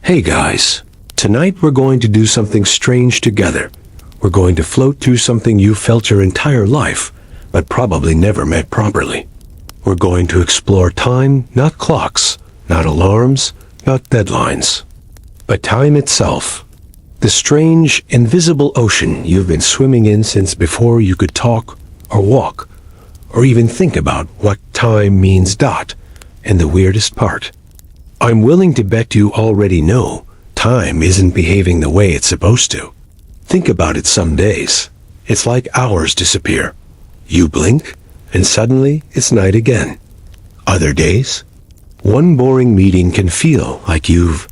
Hey guys, tonight we're going to do something strange together. We're going to float through something you felt your entire life, but probably never met properly. We're going to explore time, not clocks, not alarms, not deadlines, but time itself. The strange, invisible ocean you've been swimming in since before you could talk or walk, or even think about what time means. And the weirdest part, I'm willing to bet you already know time isn't behaving the way it's supposed to. Think about it. Some days, it's like hours disappear. You blink, and suddenly it's night again. Other days, one boring meeting can feel like you've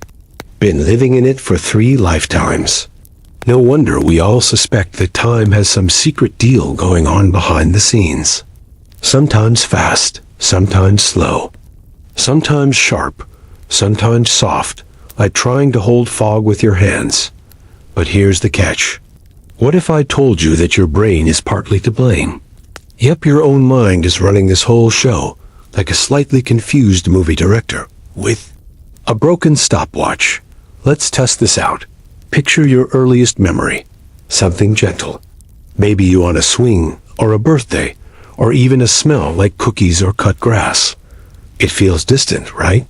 been living in it for 3 lifetimes. No wonder we all suspect that time has some secret deal going on behind the scenes. Sometimes fast, sometimes slow, sometimes sharp, sometimes soft, like trying to hold fog with your hands. But here's the catch. What if I told you that your brain is partly to blame? Yep, your own mind is running this whole show, like a slightly confused movie director, with a broken stopwatch. Let's test this out. Picture your earliest memory. Something gentle. Maybe you on a swing, or a birthday, or even a smell like cookies or cut grass. It feels distant, right?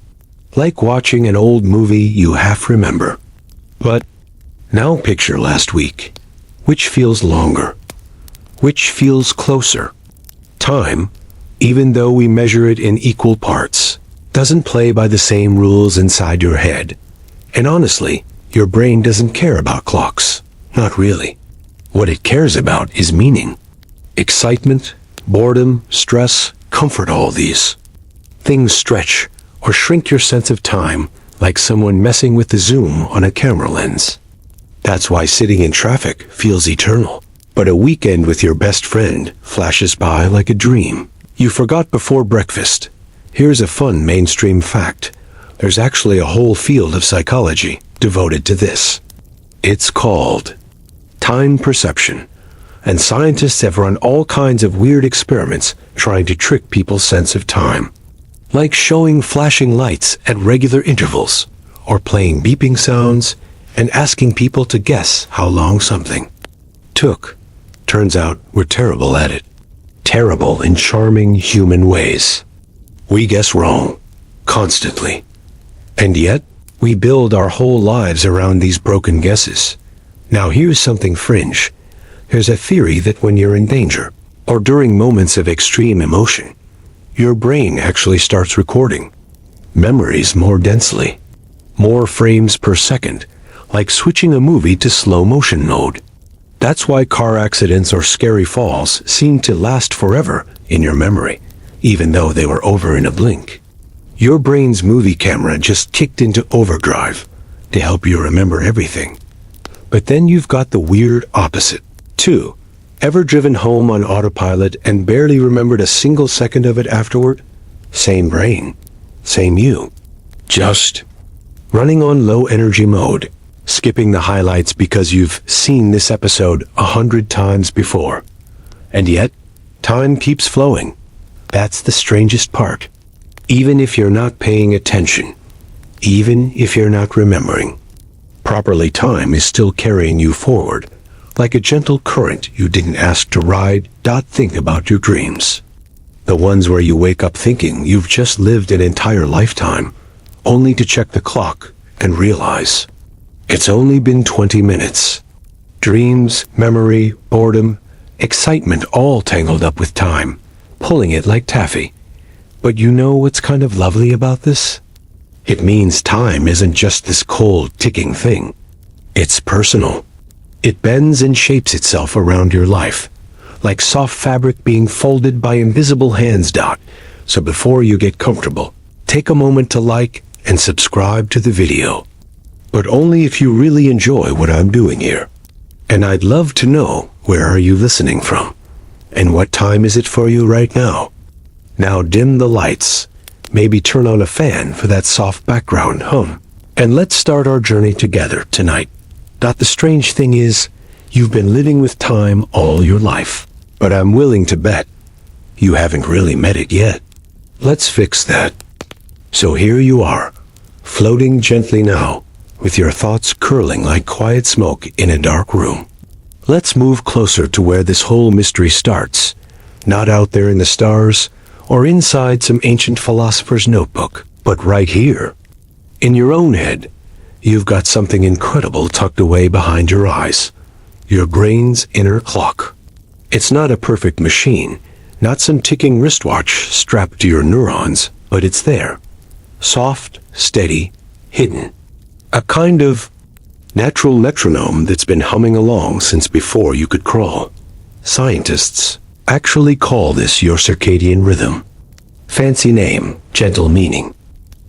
Like watching an old movie you half remember. But now picture last week. Which feels longer? Which feels closer? Time, even though we measure it in equal parts, doesn't play by the same rules inside your head. And honestly, your brain doesn't care about clocks. Not really. What it cares about is meaning. Excitement, boredom, stress, comfort. All these things stretch or shrink your sense of time like someone messing with the zoom on a camera lens. That's why sitting in traffic feels eternal. But a weekend with your best friend flashes by like a dream you forgot before breakfast. Here's a fun mainstream fact. There's actually a whole field of psychology devoted to this. It's called time perception. And scientists have run all kinds of weird experiments trying to trick people's sense of time. Like showing flashing lights at regular intervals, or playing beeping sounds and asking people to guess how long something took. Turns out we're terrible at it. Terrible in charming human ways. We guess wrong, constantly. And yet, we build our whole lives around these broken guesses. Now here's something fringe. There's a theory that when you're in danger, or during moments of extreme emotion, your brain actually starts recording memories more densely, more frames per second, like switching a movie to slow motion mode. That's why car accidents or scary falls seem to last forever in your memory, even though they were over in a blink. Your brain's movie camera just kicked into overdrive to help you remember everything. But then you've got the weird opposite, too. Ever driven home on autopilot and barely remembered a single second of it afterward? Same brain, same you. Just running on low energy mode, skipping the highlights because you've seen this episode 100 times before. And yet, time keeps flowing. That's the strangest part. Even if you're not paying attention, even if you're not remembering, properly, time is still carrying you forward, like a gentle current you didn't ask to ride. Think about your dreams. The ones where you wake up thinking you've just lived an entire lifetime, only to check the clock and realize it's only been 20 minutes. Dreams, memory, boredom, excitement, all tangled up with time, pulling it like taffy. But you know what's kind of lovely about this? It means time isn't just this cold, ticking thing. It's personal. It bends and shapes itself around your life, like soft fabric being folded by invisible hands. So before you get comfortable, take a moment to like and subscribe to the video. But only if you really enjoy what I'm doing here. And I'd love to know, where are you listening from? And what time is it for you right now? Now dim the lights, maybe turn on a fan for that soft background hum, and let's start our journey together tonight. The strange thing is, you've been living with time all your life, but I'm willing to bet you haven't really met it yet. Let's fix that. So here you are, floating gently now, with your thoughts curling like quiet smoke in a dark room. Let's move closer to where this whole mystery starts, not out there in the stars or inside some ancient philosopher's notebook, but right here, in your own head. You've got something incredible tucked away behind your eyes, your brain's inner clock. It's not a perfect machine, not some ticking wristwatch strapped to your neurons, but it's there, soft, steady, hidden. A kind of natural metronome that's been humming along since before you could crawl. Scientists actually call this your circadian rhythm. Fancy name, gentle meaning.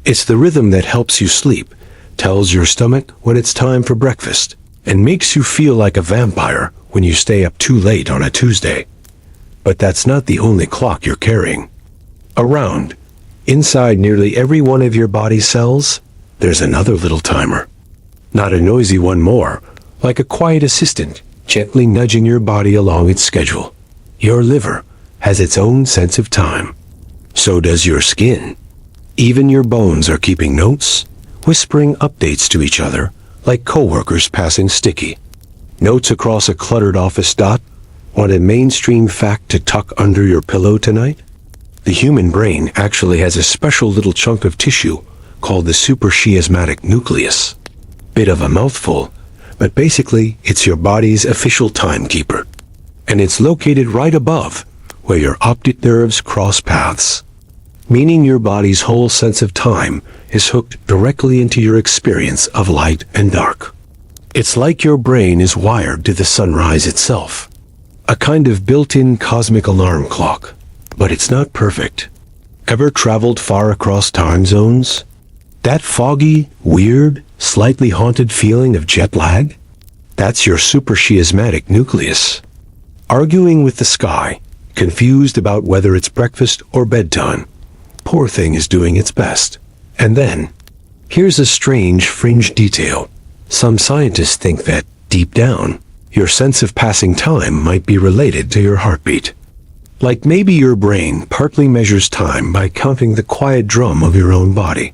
It's the rhythm that helps you sleep, tells your stomach when it's time for breakfast, and makes you feel like a vampire when you stay up too late on a Tuesday. But that's not the only clock you're carrying. Around, inside nearly every one of your body cells, there's another little timer. Not a noisy one more, like a quiet assistant, gently nudging your body along its schedule. Your liver has its own sense of time. So does your skin. Even your bones are keeping notes, whispering updates to each other, like coworkers passing sticky notes across a cluttered office dot. Want a mainstream fact to tuck under your pillow tonight? The human brain actually has a special little chunk of tissue called the suprachiasmatic nucleus. Bit of a mouthful, but basically it's your body's official timekeeper. And it's located right above where your optic nerves cross paths, meaning your body's whole sense of time is hooked directly into your experience of light and dark. It's like your brain is wired to the sunrise itself. A kind of built-in cosmic alarm clock. But it's not perfect. Ever traveled far across time zones? That foggy, weird, slightly haunted feeling of jet lag? That's your suprachiasmatic nucleus, arguing with the sky, confused about whether it's breakfast or bedtime. Poor thing is doing its best. And then, here's a strange fringe detail. Some scientists think that, deep down, your sense of passing time might be related to your heartbeat. Like maybe your brain partly measures time by counting the quiet drum of your own body.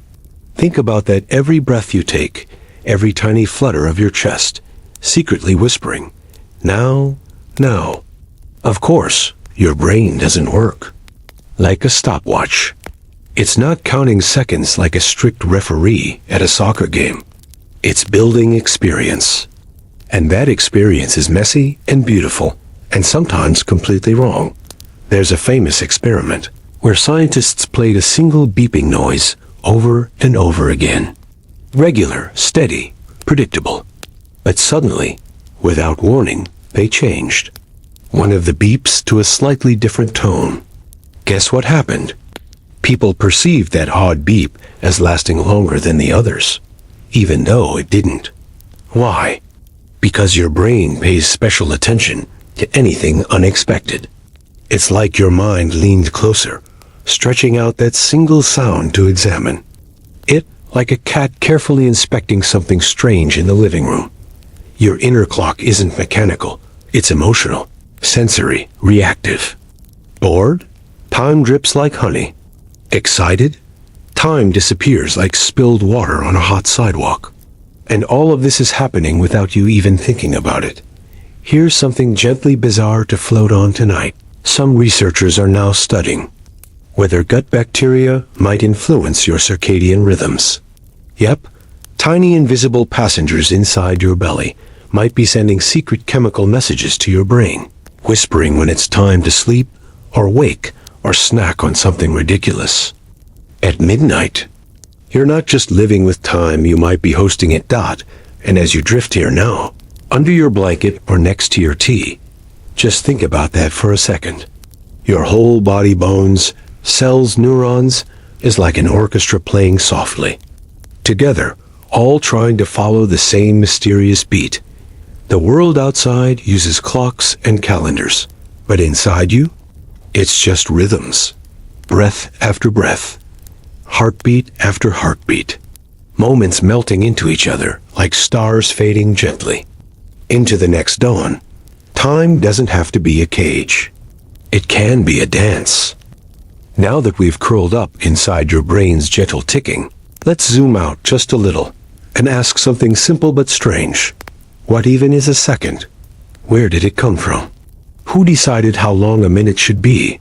Think about that every breath you take, every tiny flutter of your chest, secretly whispering, now, now. Of course, your brain doesn't work like a stopwatch. It's not counting seconds like a strict referee at a soccer game. It's building experience. And that experience is messy and beautiful, and sometimes completely wrong. There's a famous experiment where scientists played a single beeping noise over and over again. Regular, steady, predictable. But suddenly, without warning, they changed. One of the beeps to a slightly different tone. Guess what happened? People perceived that odd beep as lasting longer than the others, even though it didn't. Why? Because your brain pays special attention to anything unexpected. It's like your mind leaned closer, stretching out that single sound to examine it, like a cat carefully inspecting something strange in the living room. Your inner clock isn't mechanical, it's emotional, sensory, reactive. Bored? Time drips like honey. Excited? Time disappears like spilled water on a hot sidewalk. And all of this is happening without you even thinking about it. Here's something gently bizarre to float on tonight. Some researchers are now studying whether gut bacteria might influence your circadian rhythms. Yep, tiny invisible passengers inside your belly might be sending secret chemical messages to your brain, whispering when it's time to sleep or wake or snack on something ridiculous. At midnight, you're not just living with time, you might be hosting it. And as you drift here now, under your blanket or next to your tea, just think about that for a second. Your whole body, bones, cells, neurons, is like an orchestra playing softly. Together, all trying to follow the same mysterious beat. The world outside uses clocks and calendars, but inside you, it's just rhythms. Breath after breath. Heartbeat after heartbeat. Moments melting into each other like stars fading gently into the next dawn. Time doesn't have to be a cage. It can be a dance. Now that we've curled up inside your brain's gentle ticking, let's zoom out just a little. and ask something simple but strange. What even is a second? Where did it come from? Who decided how long a minute should be?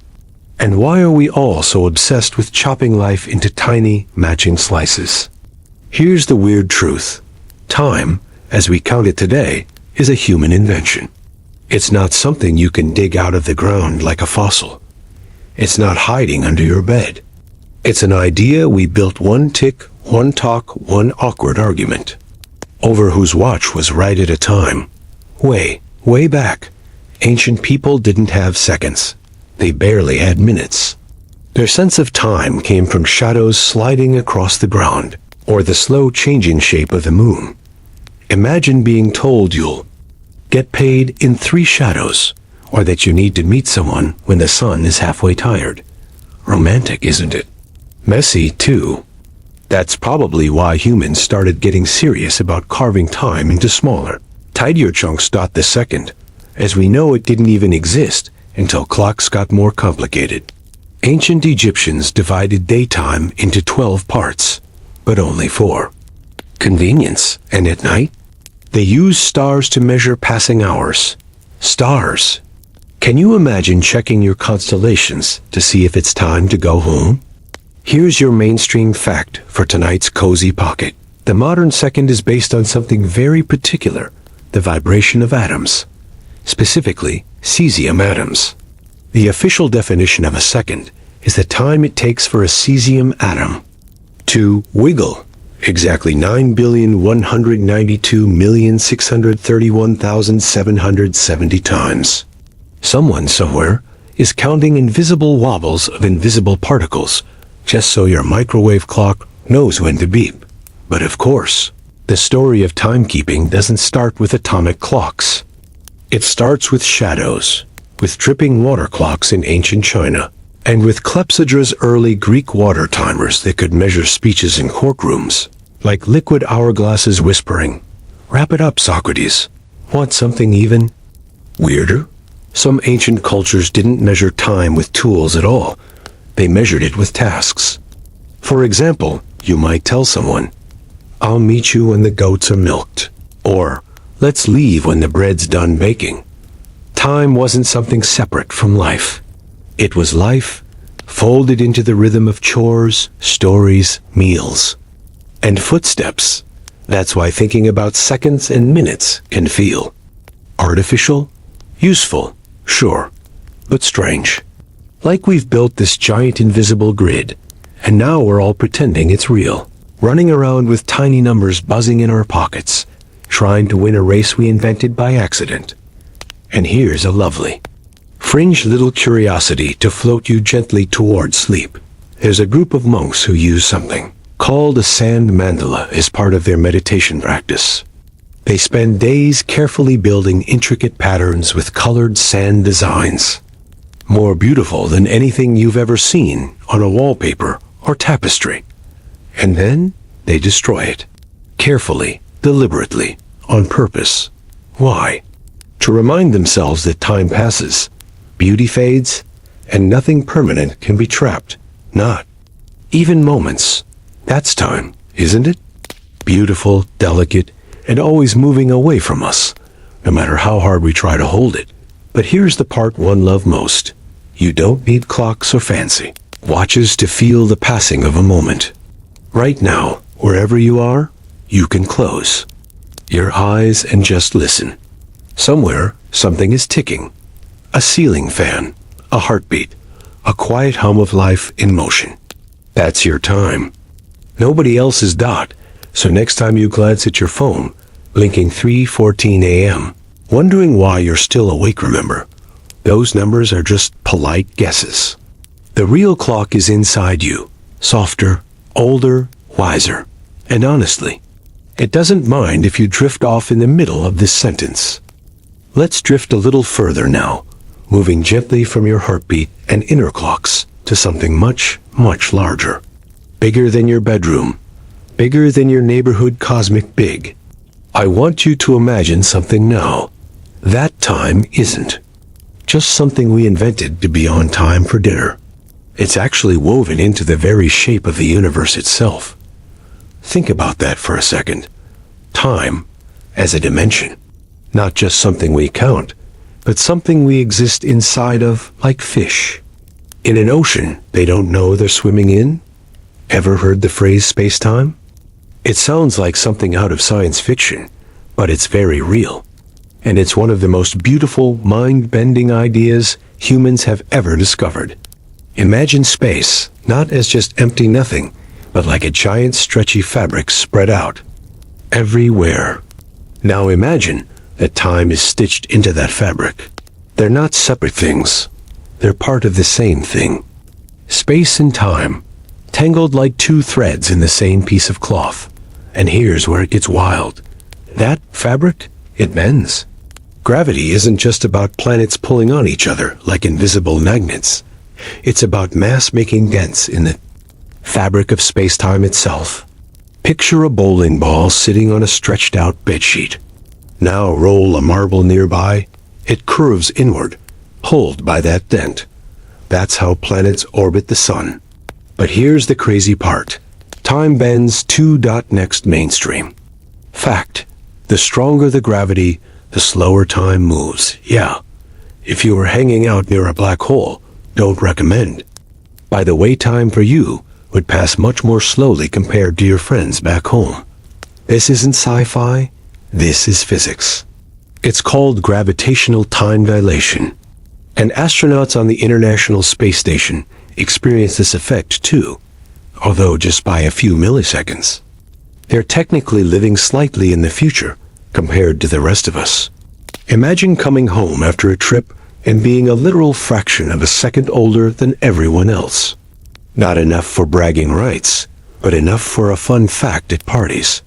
And why are we all so obsessed with chopping life into tiny, matching slices? Here's the weird truth. Time, as we count it today, is a human invention. It's not something you can dig out of the ground like a fossil. It's not hiding under your bed. It's an idea we built one tick, one talk, one awkward argument over whose watch was right at a time. Way back, ancient people didn't have seconds. They barely had minutes. Their sense of time came from shadows sliding across the ground, or the slow changing shape of the moon. Imagine being told you'll get paid in 3 shadows, or that you need to meet someone when the sun is halfway tired. Romantic, isn't it? Messy, too. That's probably why humans started getting serious about carving time into smaller, tidier chunks. The second, as we know, it didn't even exist until clocks got more complicated. Ancient Egyptians divided daytime into 12 parts, but only 4. Convenience. And at night, they used stars to measure passing hours. Stars. Can you imagine checking your constellations to see if it's time to go home? Here's your mainstream fact for tonight's cozy pocket. The modern second is based on something very particular, the vibration of atoms. Specifically, cesium atoms. The official definition of a second is the time it takes for a cesium atom to wiggle exactly 9,192,631,770 times. Someone somewhere is counting invisible wobbles of invisible particles just so your microwave clock knows when to beep. But of course, the story of timekeeping doesn't start with atomic clocks. It starts with shadows, with dripping water clocks in ancient China, and with Clepsydra's early Greek water timers that could measure speeches in courtrooms, like liquid hourglasses whispering, "Wrap it up, Socrates. Want something even weirder?" Some ancient cultures didn't measure time with tools at all. They measured it with tasks. For example, you might tell someone, "I'll meet you when the goats are milked," or "Let's leave when the bread's done baking." Time wasn't something separate from life. It was life, folded into the rhythm of chores, stories, meals, and footsteps. That's why thinking about seconds and minutes can feel artificial, useful, sure, but strange. Like we've built this giant invisible grid, and now we're all pretending it's real, running around with tiny numbers buzzing in our pockets, trying to win a race we invented by accident. And here's a lovely, fringe little curiosity to float you gently toward sleep. There's a group of monks who use something called a sand mandala as part of their meditation practice. They spend days carefully building intricate patterns with colored sand designs, more beautiful than anything you've ever seen on a wallpaper or tapestry. And then they destroy it, carefully, deliberately, on purpose. Why? To remind themselves that time passes, beauty fades, and nothing permanent can be trapped. Not even moments. That's time, isn't it? Beautiful, delicate, and always moving away from us, no matter how hard we try to hold it. But here's the part one love most. You don't need clocks or fancy watches to feel the passing of a moment. Right now, wherever you are, you can close your eyes and just listen. Somewhere, something is ticking. A ceiling fan, a heartbeat, a quiet hum of life in motion. That's your time. Nobody else's dot, so next time you glance at your phone, blinking 3:14 a.m., wondering why you're still awake, remember, those numbers are just polite guesses. The real clock is inside you, softer, older, wiser, and honestly, it doesn't mind if you drift off in the middle of this sentence. Let's drift a little further now, moving gently from your heartbeat and inner clocks to something much, much larger. Bigger than your bedroom, bigger than your neighborhood cosmic big. I want you to imagine something now. That time isn't just something we invented to be on time for dinner. It's actually woven into the very shape of the universe itself. Think about that for a second. time as a dimension. Not just something we count, but something we exist inside of, like fish. In an ocean they don't know they're swimming in? Ever heard the phrase space-time? It sounds like something out of science fiction, but it's very real. And it's one of the most beautiful, mind-bending ideas humans have ever discovered. Imagine space, not as just empty nothing, but like a giant stretchy fabric spread out everywhere. Now imagine that time is stitched into that fabric. They're not separate things. They're part of the same thing. Space and time, tangled like two threads in the same piece of cloth. And here's where it gets wild. That fabric, it bends. Gravity isn't just about planets pulling on each other like invisible magnets. It's about mass making dents in the fabric of space-time itself. Picture a bowling ball sitting on a stretched-out bedsheet. Now roll a marble nearby. It curves inward, pulled by that dent. That's how planets orbit the sun. But here's the crazy part. Time bends next mainstream. Fact. The stronger the gravity, the slower time moves. Yeah. If you were hanging out near a black hole, don't recommend. By the way, time for you would pass much more slowly compared to your friends back home. This isn't sci-fi. This is physics. It's called gravitational time dilation. And astronauts on the International Space Station experience this effect too, although just by a few milliseconds. They're technically living slightly in the future compared to the rest of us. Imagine coming home after a trip and being a literal fraction of a second older than everyone else. Not enough for bragging rights, but enough for a fun fact at parties.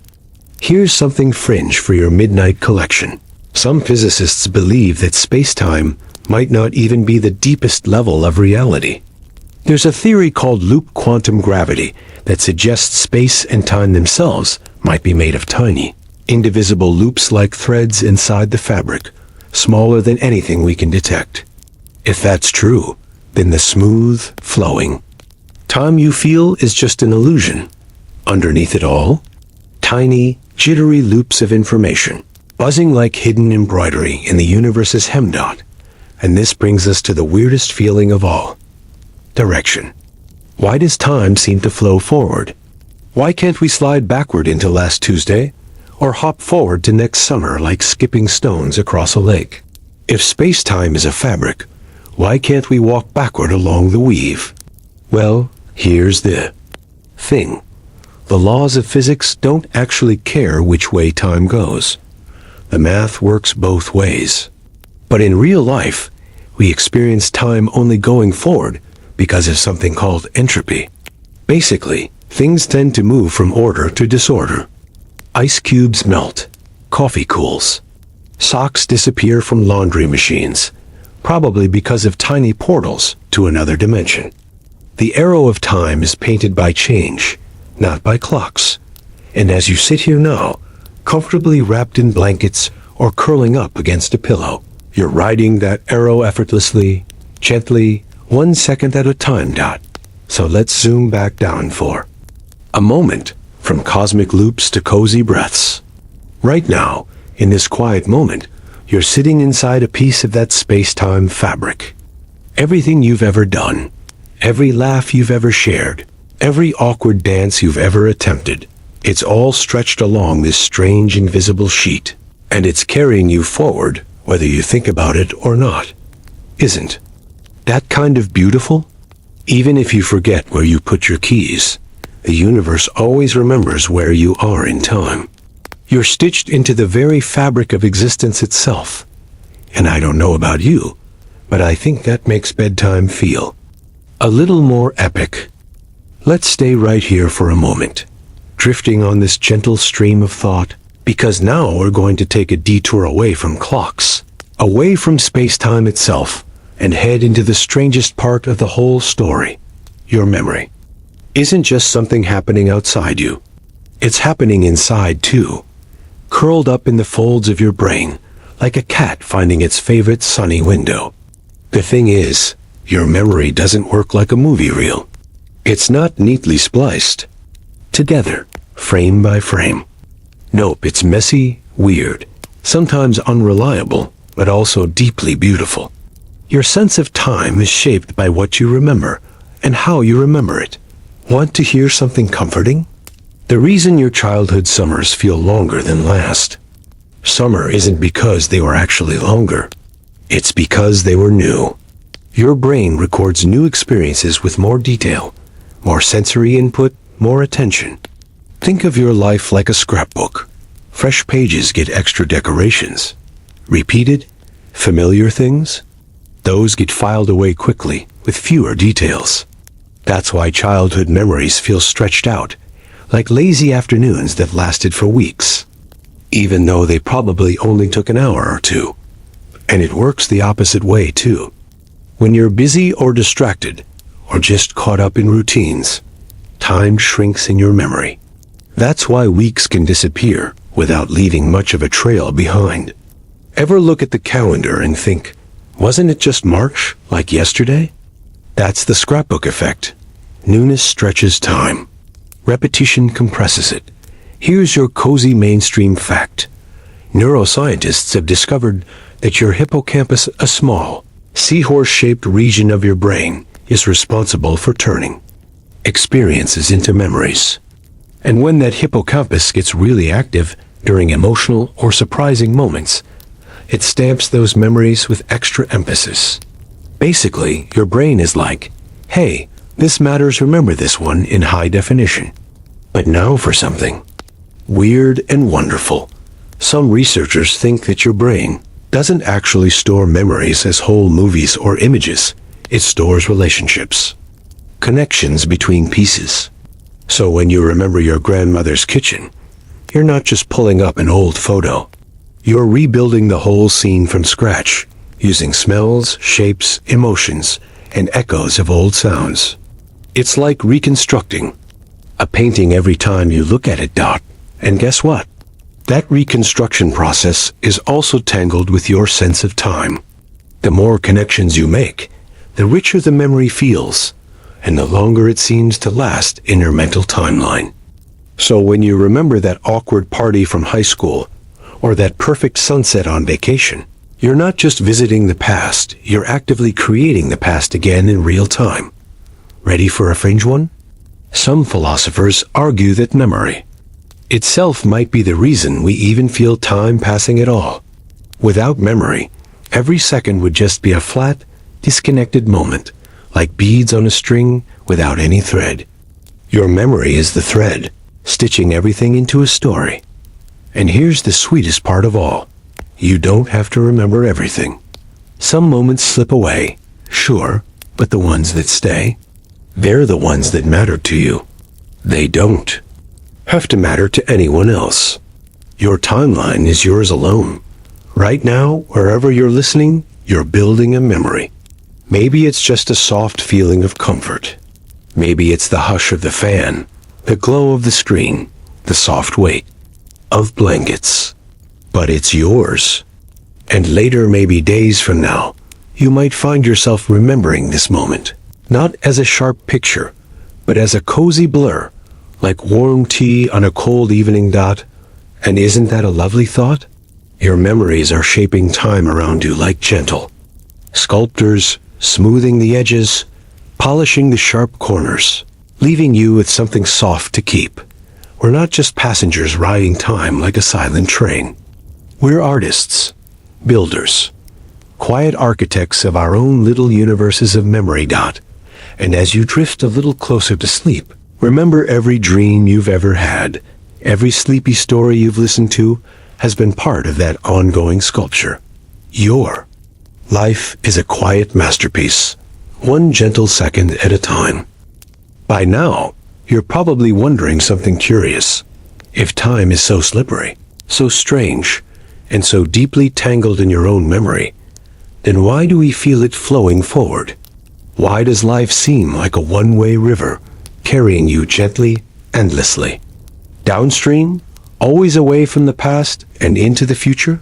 Here's something fringe for your midnight collection. Some physicists believe that space-time might not even be the deepest level of reality. There's a theory called loop quantum gravity that suggests space and time themselves might be made of tiny, indivisible loops like threads inside the fabric, smaller than anything we can detect. If that's true, then the smooth, flowing time you feel is just an illusion. Underneath it all, tiny, jittery loops of information, buzzing like hidden embroidery in the universe's hemdot. And this brings us to the weirdest feeling of all. Direction. Why does time seem to flow forward? Why can't we slide backward into last Tuesday, or hop forward to next summer like skipping stones across a lake? If space-time is a fabric, why can't we walk backward along the weave? Well, here's the thing. The laws of physics don't actually care which way time goes. The math works both ways. But in real life, we experience time only going forward because of something called entropy. Basically, things tend to move from order to disorder. Ice cubes melt, coffee cools, socks disappear from laundry machines, probably because of tiny portals to another dimension. The arrow of time is painted by change, not by clocks. And as you sit here now, comfortably wrapped in blankets or curling up against a pillow, you're riding that arrow effortlessly, gently, 1 second at a time. So let's zoom back down for a moment, from cosmic loops to cozy breaths. Right now, in this quiet moment, you're sitting inside a piece of that space-time fabric. Everything you've ever done, every laugh you've ever shared, every awkward dance you've ever attempted, it's all stretched along this strange invisible sheet, and it's carrying you forward whether you think about it or not. Isn't that kind of beautiful? Even if you forget where you put your keys, the universe always remembers where you are in time. You're stitched into the very fabric of existence itself. And I don't know about you, but I think that makes bedtime feel a little more epic. Let's stay right here for a moment, drifting on this gentle stream of thought, because now we're going to take a detour away from clocks, away from space-time itself, and head into the strangest part of the whole story. Your memory isn't just something happening outside you. It's happening inside too, curled up in the folds of your brain, like a cat finding its favorite sunny window. The thing is, your memory doesn't work like a movie reel. It's not neatly spliced together, frame by frame. Nope, it's messy, weird, sometimes unreliable, but also deeply beautiful. Your sense of time is shaped by what you remember and how you remember it. Want to hear something comforting? The reason your childhood summers feel longer than last. Summer isn't because they were actually longer. It's because they were new. Your brain records new experiences with more detail, more sensory input, more attention. Think of your life like a scrapbook. Fresh pages get extra decorations. Repeated, familiar things? Those get filed away quickly, with fewer details. That's why childhood memories feel stretched out, like lazy afternoons that lasted for weeks, even though they probably only took an hour or two. And it works the opposite way, too. When you're busy or distracted, or just caught up in routines, time shrinks in your memory. That's why weeks can disappear without leaving much of a trail behind. Ever look at the calendar and think, wasn't it just March, like yesterday? That's the scrapbook effect. Newness stretches time. Repetition compresses it. Here's your cozy mainstream fact. Neuroscientists have discovered that your hippocampus, a small, seahorse-shaped region of your brain, is responsible for turning experiences into memories. And when that hippocampus gets really active during emotional or surprising moments, it stamps those memories with extra emphasis. Basically, your brain is like, hey, this matters, remember this one in high definition. But now for something weird and wonderful. Some researchers think that your brain doesn't actually store memories as whole movies or images. It stores relationships, connections between pieces. So when you remember your grandmother's kitchen, you're not just pulling up an old photo. You're rebuilding the whole scene from scratch, using smells, shapes, emotions, and echoes of old sounds. It's like reconstructing a painting every time you look at it. And guess what? That reconstruction process is also tangled with your sense of time. The more connections you make, the richer the memory feels, and the longer it seems to last in your mental timeline. So when you remember that awkward party from high school, or that perfect sunset on vacation, you're not just visiting the past, you're actively creating the past again in real time. Ready for a fringe one? Some philosophers argue that memory itself might be the reason we even feel time passing at all. Without memory, every second would just be a flat, disconnected moment, like beads on a string without any thread. Your memory is the thread, stitching everything into a story. And here's the sweetest part of all. You don't have to remember everything. Some moments slip away, sure, but the ones that stay, they're the ones that matter to you. They don't have to matter to anyone else. Your timeline is yours alone. Right now, wherever you're listening, you're building a memory. Maybe it's just a soft feeling of comfort. Maybe it's the hush of the fan, the glow of the screen, the soft weight of blankets. But it's yours. And later, maybe days from now, you might find yourself remembering this moment, not as a sharp picture, but as a cozy blur, like warm tea on a cold evening. And isn't that a lovely thought? Your memories are shaping time around you like gentle sculptors, smoothing the edges, polishing the sharp corners, leaving you with something soft to keep. We're not just passengers riding time like a silent train. We're artists, builders, quiet architects of our own little universes of memory. And as you drift a little closer to sleep, remember every dream you've ever had, every sleepy story you've listened to has been part of that ongoing sculpture. Your life is a quiet masterpiece, one gentle second at a time. By now, you're probably wondering something curious. If time is so slippery, so strange, and so deeply tangled in your own memory, then why do we feel it flowing forward? Why does life seem like a one-way river, carrying you gently, endlessly? Downstream, always away from the past and into the future?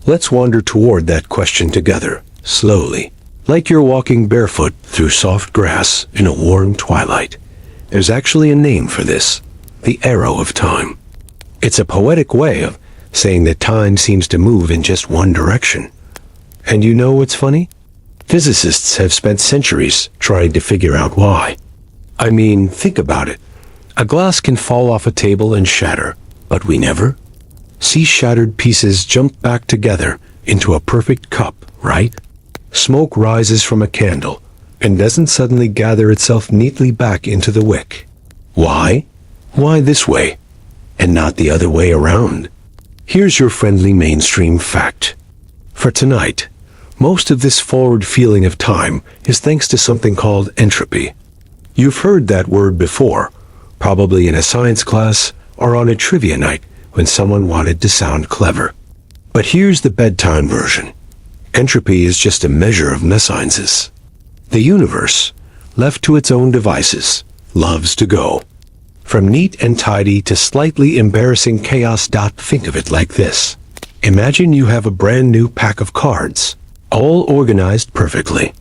Let's wander toward that question together, slowly, like you're walking barefoot through soft grass in a warm twilight. There's actually a name for this, the arrow of time. It's a poetic way of saying that time seems to move in just one direction. And you know what's funny? Physicists have spent centuries trying to figure out why. I mean, think about it. A glass can fall off a table and shatter, but we never see shattered pieces jump back together into a perfect cup, right? Smoke rises from a candle and doesn't suddenly gather itself neatly back into the wick. Why? Why this way, and not the other way around? Here's your friendly mainstream fact. For tonight, most of this forward feeling of time is thanks to something called entropy. You've heard that word before, probably in a science class or on a trivia night when someone wanted to sound clever. But here's the bedtime version. Entropy is just a measure of messiness. The universe, left to its own devices, loves to go from neat and tidy to slightly embarrassing chaos. Think of it like this. Imagine you have a brand new pack of cards, all organized perfectly.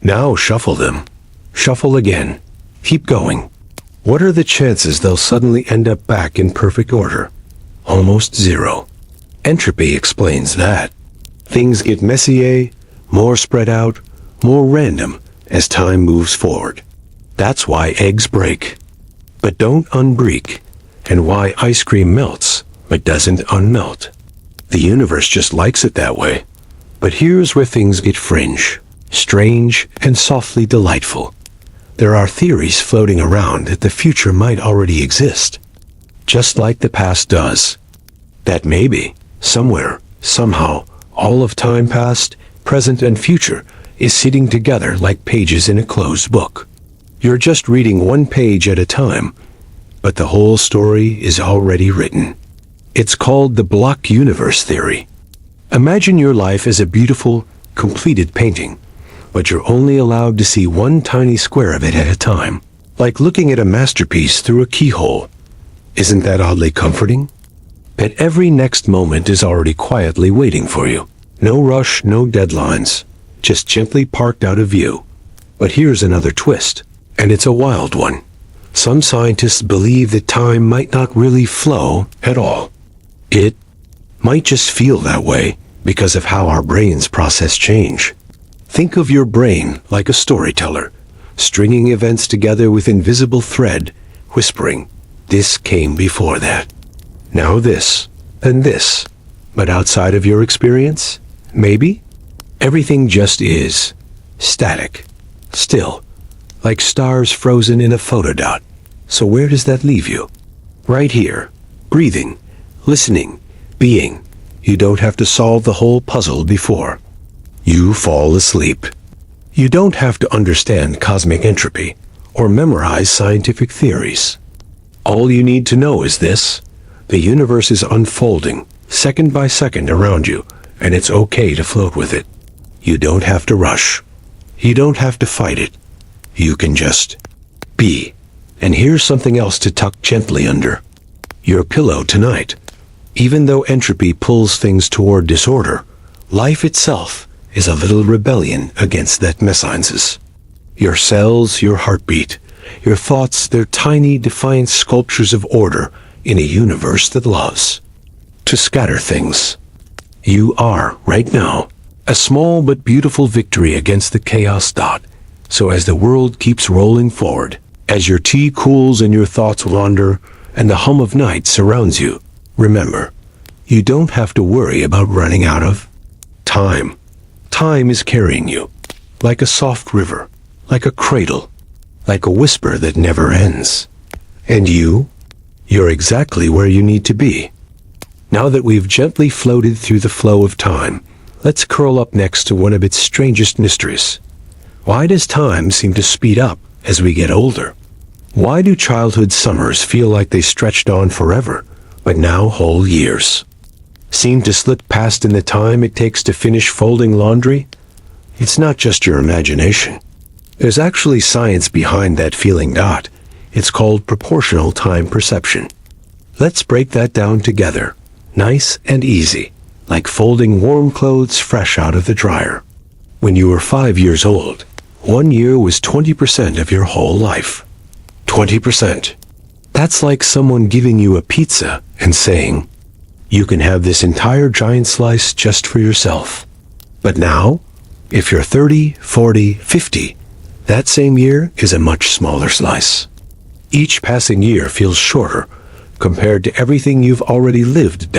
Now shuffle them. Shuffle again. Keep going. What are the chances they'll suddenly end up back in perfect order? Almost zero. Entropy explains that. Things get messier, more spread out, more random as time moves forward. That's why eggs break, but don't unbreak, and why ice cream melts, but doesn't unmelt. The universe just likes it that way. But here's where things get fringe, strange, and softly delightful. There are theories floating around that the future might already exist, just like the past does. That maybe, somewhere, somehow, all of time past, present, and future is sitting together like pages in a closed book. You're just reading one page at a time, but the whole story is already written. It's called the block universe theory. Imagine your life as a beautiful, completed painting, but you're only allowed to see one tiny square of it at a time, like looking at a masterpiece through a keyhole. Isn't that oddly comforting? But every next moment is already quietly waiting for you. No rush, no deadlines, just gently parked out of view. But here's another twist, and it's a wild one. Some scientists believe that time might not really flow at all. It might just feel that way because of how our brains process change. Think of your brain like a storyteller, stringing events together with invisible thread, whispering, "This came before that. Now this, then this." But outside of your experience, maybe? Everything just is. Static. Still. Like stars frozen in a photodot. So where does that leave you? Right here. Breathing. Listening. Being. You don't have to solve the whole puzzle before you fall asleep. You don't have to understand cosmic entropy or memorize scientific theories. All you need to know is this. The universe is unfolding, second by second around you, and it's okay to float with it. You don't have to rush. You don't have to fight it. You can just be. And here's something else to tuck gently under your pillow tonight. Even though entropy pulls things toward disorder, life itself is a little rebellion against that messiness. Your cells, your heartbeat, your thoughts, they're tiny, defiant sculptures of order in a universe that loves to scatter things. You are, right now, a small but beautiful victory against the chaos. So as the world keeps rolling forward, as your tea cools and your thoughts wander, and the hum of night surrounds you, remember, you don't have to worry about running out of time. Time is carrying you, like a soft river, like a cradle, like a whisper that never ends. And you're exactly where you need to be. Now that we've gently floated through the flow of time, let's curl up next to one of its strangest mysteries. Why does time seem to speed up as we get older? Why do childhood summers feel like they stretched on forever, but now whole years seem to slip past in the time it takes to finish folding laundry? It's not just your imagination. There's actually science behind that feeling. It's called proportional time perception. Let's break that down together, nice and easy, like folding warm clothes fresh out of the dryer. When you were 5 years old, 1 year was 20% of your whole life. 20%. That's like someone giving you a pizza and saying, you can have this entire giant slice just for yourself. But now, if you're 30, 40, 50, that same year is a much smaller slice. Each passing year feels shorter compared to everything you've already lived.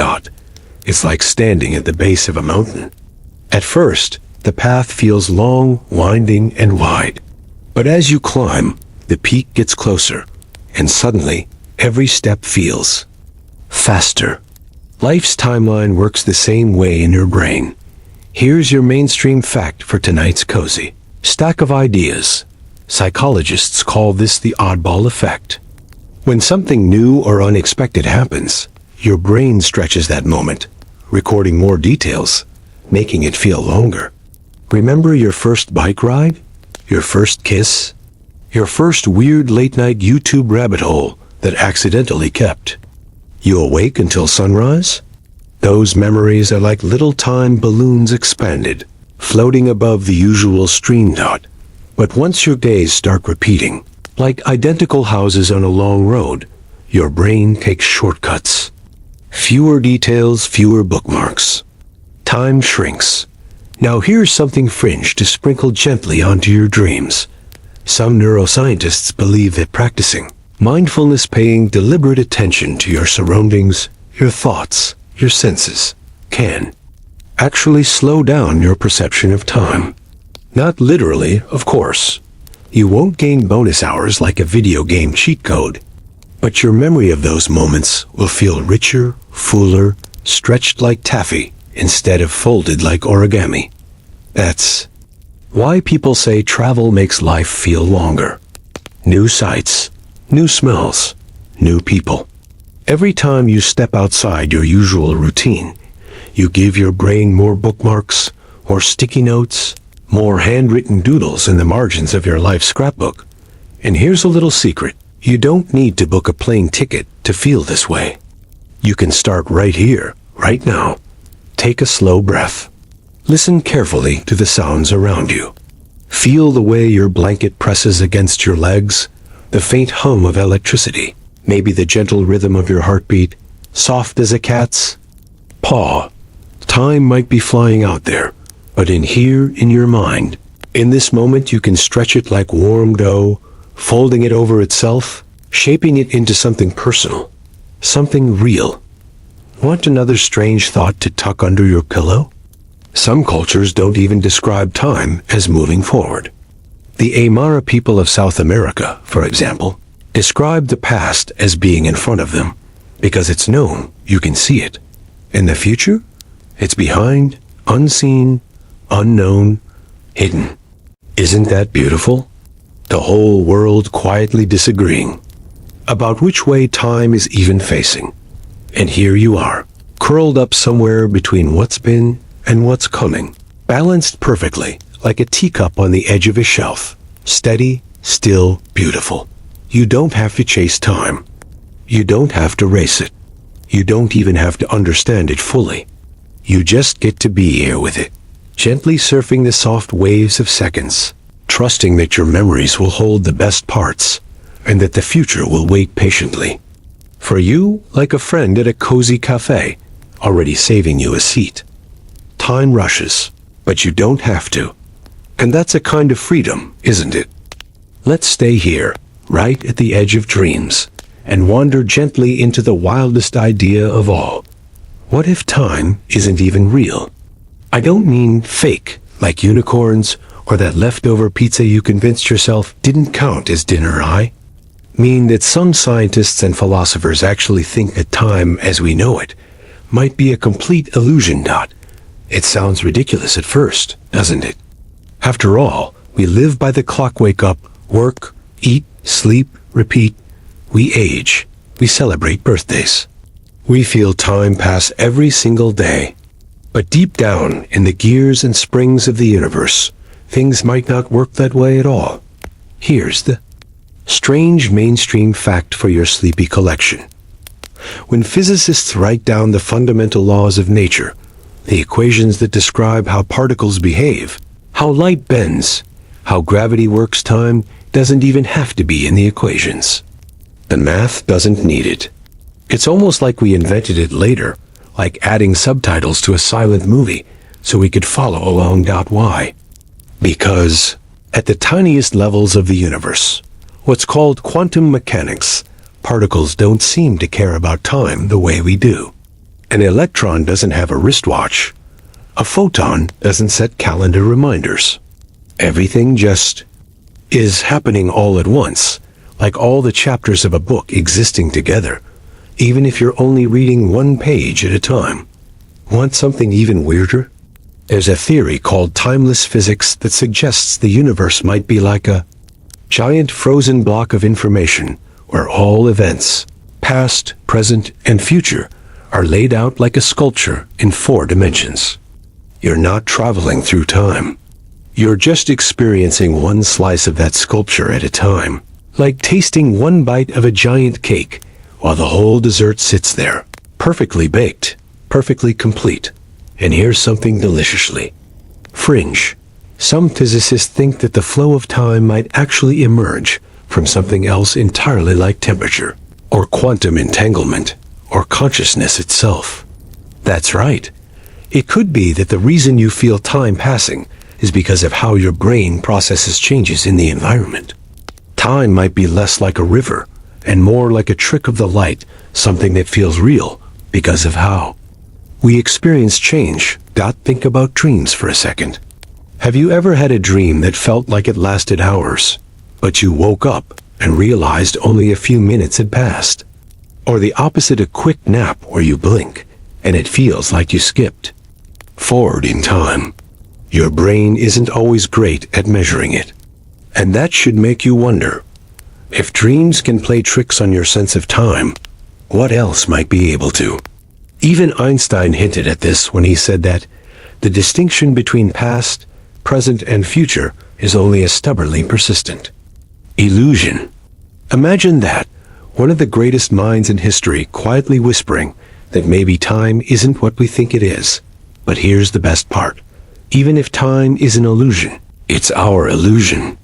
It's like standing at the base of a mountain. At first, the path feels long, winding, and wide. But as you climb, the peak gets closer, and suddenly, every step feels faster. Life's timeline works the same way in your brain. Here's your mainstream fact for tonight's cozy stack of ideas. Psychologists call this the oddball effect. When something new or unexpected happens, your brain stretches that moment, recording more details, making it feel longer. Remember your first bike ride? Your first kiss? Your first weird late-night YouTube rabbit hole that accidentally kept you awake until sunrise? Those memories are like little time balloons expanded, floating above the usual stream. But once your days start repeating, like identical houses on a long road, your brain takes shortcuts. Fewer details, fewer bookmarks. Time shrinks. Now here's something fringe to sprinkle gently onto your dreams. Some neuroscientists believe that practicing mindfulness, paying deliberate attention to your surroundings, your thoughts, your senses, can actually slow down your perception of time. Not literally, of course. You won't gain bonus hours like a video game cheat code. But your memory of those moments will feel richer, fuller, stretched like taffy instead of folded like origami. That's why people say travel makes life feel longer. New sights, new smells, new people. Every time you step outside your usual routine, you give your brain more bookmarks, more sticky notes, more handwritten doodles in the margins of your life scrapbook. And here's a little secret. You don't need to book a plane ticket to feel this way. You can start right here, right now. Take a slow breath. Listen carefully to the sounds around you. Feel the way your blanket presses against your legs, the faint hum of electricity, maybe the gentle rhythm of your heartbeat, soft as a cat's paw. Time might be flying out there, but in here, in your mind, in this moment you can stretch it like warm dough, folding it over itself, shaping it into something personal, something real. Want another strange thought to tuck under your pillow? Some cultures don't even describe time as moving forward. The Aymara people of South America, for example, describe the past as being in front of them, because it's known, you can see it. In the future, it's behind, unseen, unknown, hidden. Isn't that beautiful? The whole world quietly disagreeing about which way time is even facing. And here you are, curled up somewhere between what's been and what's coming, balanced perfectly, like a teacup on the edge of a shelf. Steady, still, beautiful. You don't have to chase time. You don't have to race it. You don't even have to understand it fully. You just get to be here with it, gently surfing the soft waves of seconds, trusting that your memories will hold the best parts, and that the future will wait patiently for you, like a friend at a cozy cafe, already saving you a seat. Time rushes, but you don't have to. And that's a kind of freedom, isn't it? Let's stay here, right at the edge of dreams, and wander gently into the wildest idea of all. What if time isn't even real? I don't mean fake, like unicorns, or that leftover pizza you convinced yourself didn't count as dinner. I mean that some scientists and philosophers actually think that time as we know it might be a complete illusion. It sounds ridiculous at first, doesn't it? After all, we live by the clock, wake up, work, eat, sleep, repeat. We age. We celebrate birthdays. We feel time pass every single day. But deep down in the gears and springs of the universe, things might not work that way at all. Here's the strange mainstream fact for your sleepy collection. When physicists write down the fundamental laws of nature, the equations that describe how particles behave, how light bends, how gravity works, time doesn't even have to be in the equations. And math doesn't need it. It's almost like we invented it later, like adding subtitles to a silent movie so we could follow along. Why? Because at the tiniest levels of the universe, what's called quantum mechanics, particles don't seem to care about time the way we do. An electron doesn't have a wristwatch. A photon doesn't set calendar reminders. Everything just is happening all at once, like all the chapters of a book existing together, even if you're only reading one page at a time. Want something even weirder? There's a theory called timeless physics that suggests the universe might be like a giant frozen block of information where all events, past, present, and future, are laid out like a sculpture in 4 dimensions. You're not traveling through time. You're just experiencing one slice of that sculpture at a time, like tasting one bite of a giant cake while the whole dessert sits there, perfectly baked, perfectly complete. And here's something deliciously fringe. Some physicists think that the flow of time might actually emerge from something else entirely, like temperature, or quantum entanglement, or consciousness itself. That's right. It could be that the reason you feel time passing is because of how your brain processes changes in the environment. Time might be less like a river and more like a trick of the light, something that feels real because of how we experience change. Think about dreams for a second. Have you ever had a dream that felt like it lasted hours, but you woke up and realized only a few minutes had passed? Or the opposite, a quick nap where you blink and it feels like you skipped forward in time. Your brain isn't always great at measuring it. And that should make you wonder, if dreams can play tricks on your sense of time, what else might be able to? Even Einstein hinted at this when he said that the distinction between past, present, and future is only a stubbornly persistent illusion. Imagine that, one of the greatest minds in history quietly whispering that maybe time isn't what we think it is. But here's the best part. Even if time is an illusion, it's our illusion.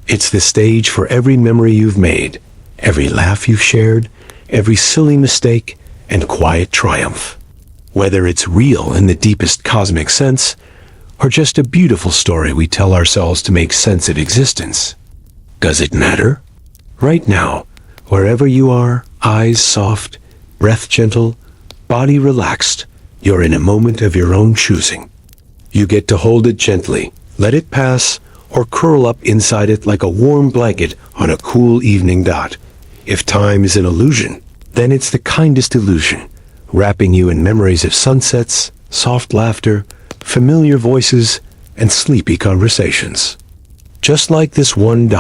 It's the stage for every memory you've made, every laugh you've shared, every silly mistake, and quiet triumph. Whether it's real in the deepest cosmic sense, or just a beautiful story we tell ourselves to make sense of existence. Does it matter? Right now, wherever you are, eyes soft, breath gentle, body relaxed, you're in a moment of your own choosing. You get to hold it gently, let it pass, or curl up inside it like a warm blanket on a cool evening. If time is an illusion, then it's the kindest illusion, wrapping you in memories of sunsets, soft laughter, familiar voices, and sleepy conversations. Just like this one.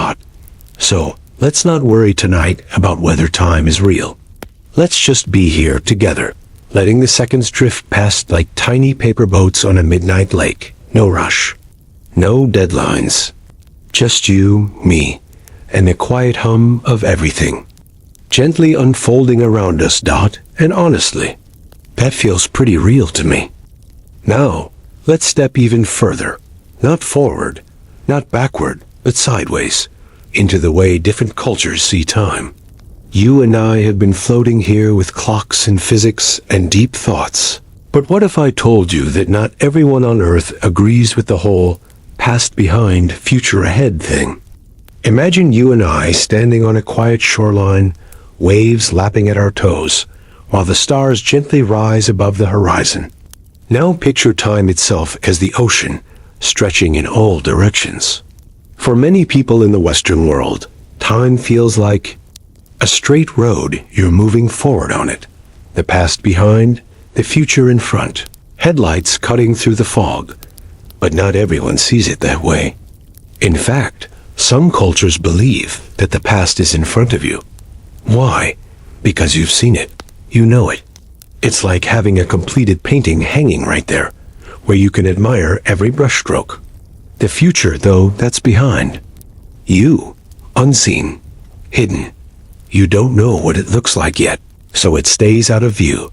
So, let's not worry tonight about whether time is real. Let's just be here together, letting the seconds drift past like tiny paper boats on a midnight lake. No rush. No deadlines. Just you, me, and the quiet hum of everything gently unfolding around us. And honestly, that feels pretty real to me. Now, let's step even further. Not forward, not backward, but sideways, into the way different cultures see time. You and I have been floating here with clocks and physics and deep thoughts. But what if I told you that not everyone on Earth agrees with the whole past behind, future ahead thing? Imagine you and I standing on a quiet shoreline, waves lapping at our toes, while the stars gently rise above the horizon. Now picture time itself as the ocean, stretching in all directions. For many people in the Western world, time feels like a straight road. You're moving forward on it. The past behind, the future in front. Headlights cutting through the fog. But not everyone sees it that way. In fact, some cultures believe that the past is in front of you. Why? Because you've seen it. You know it. It's like having a completed painting hanging right there, where you can admire every brushstroke. The future, though, that's behind. You, unseen, hidden. You don't know what it looks like yet, so it stays out of view.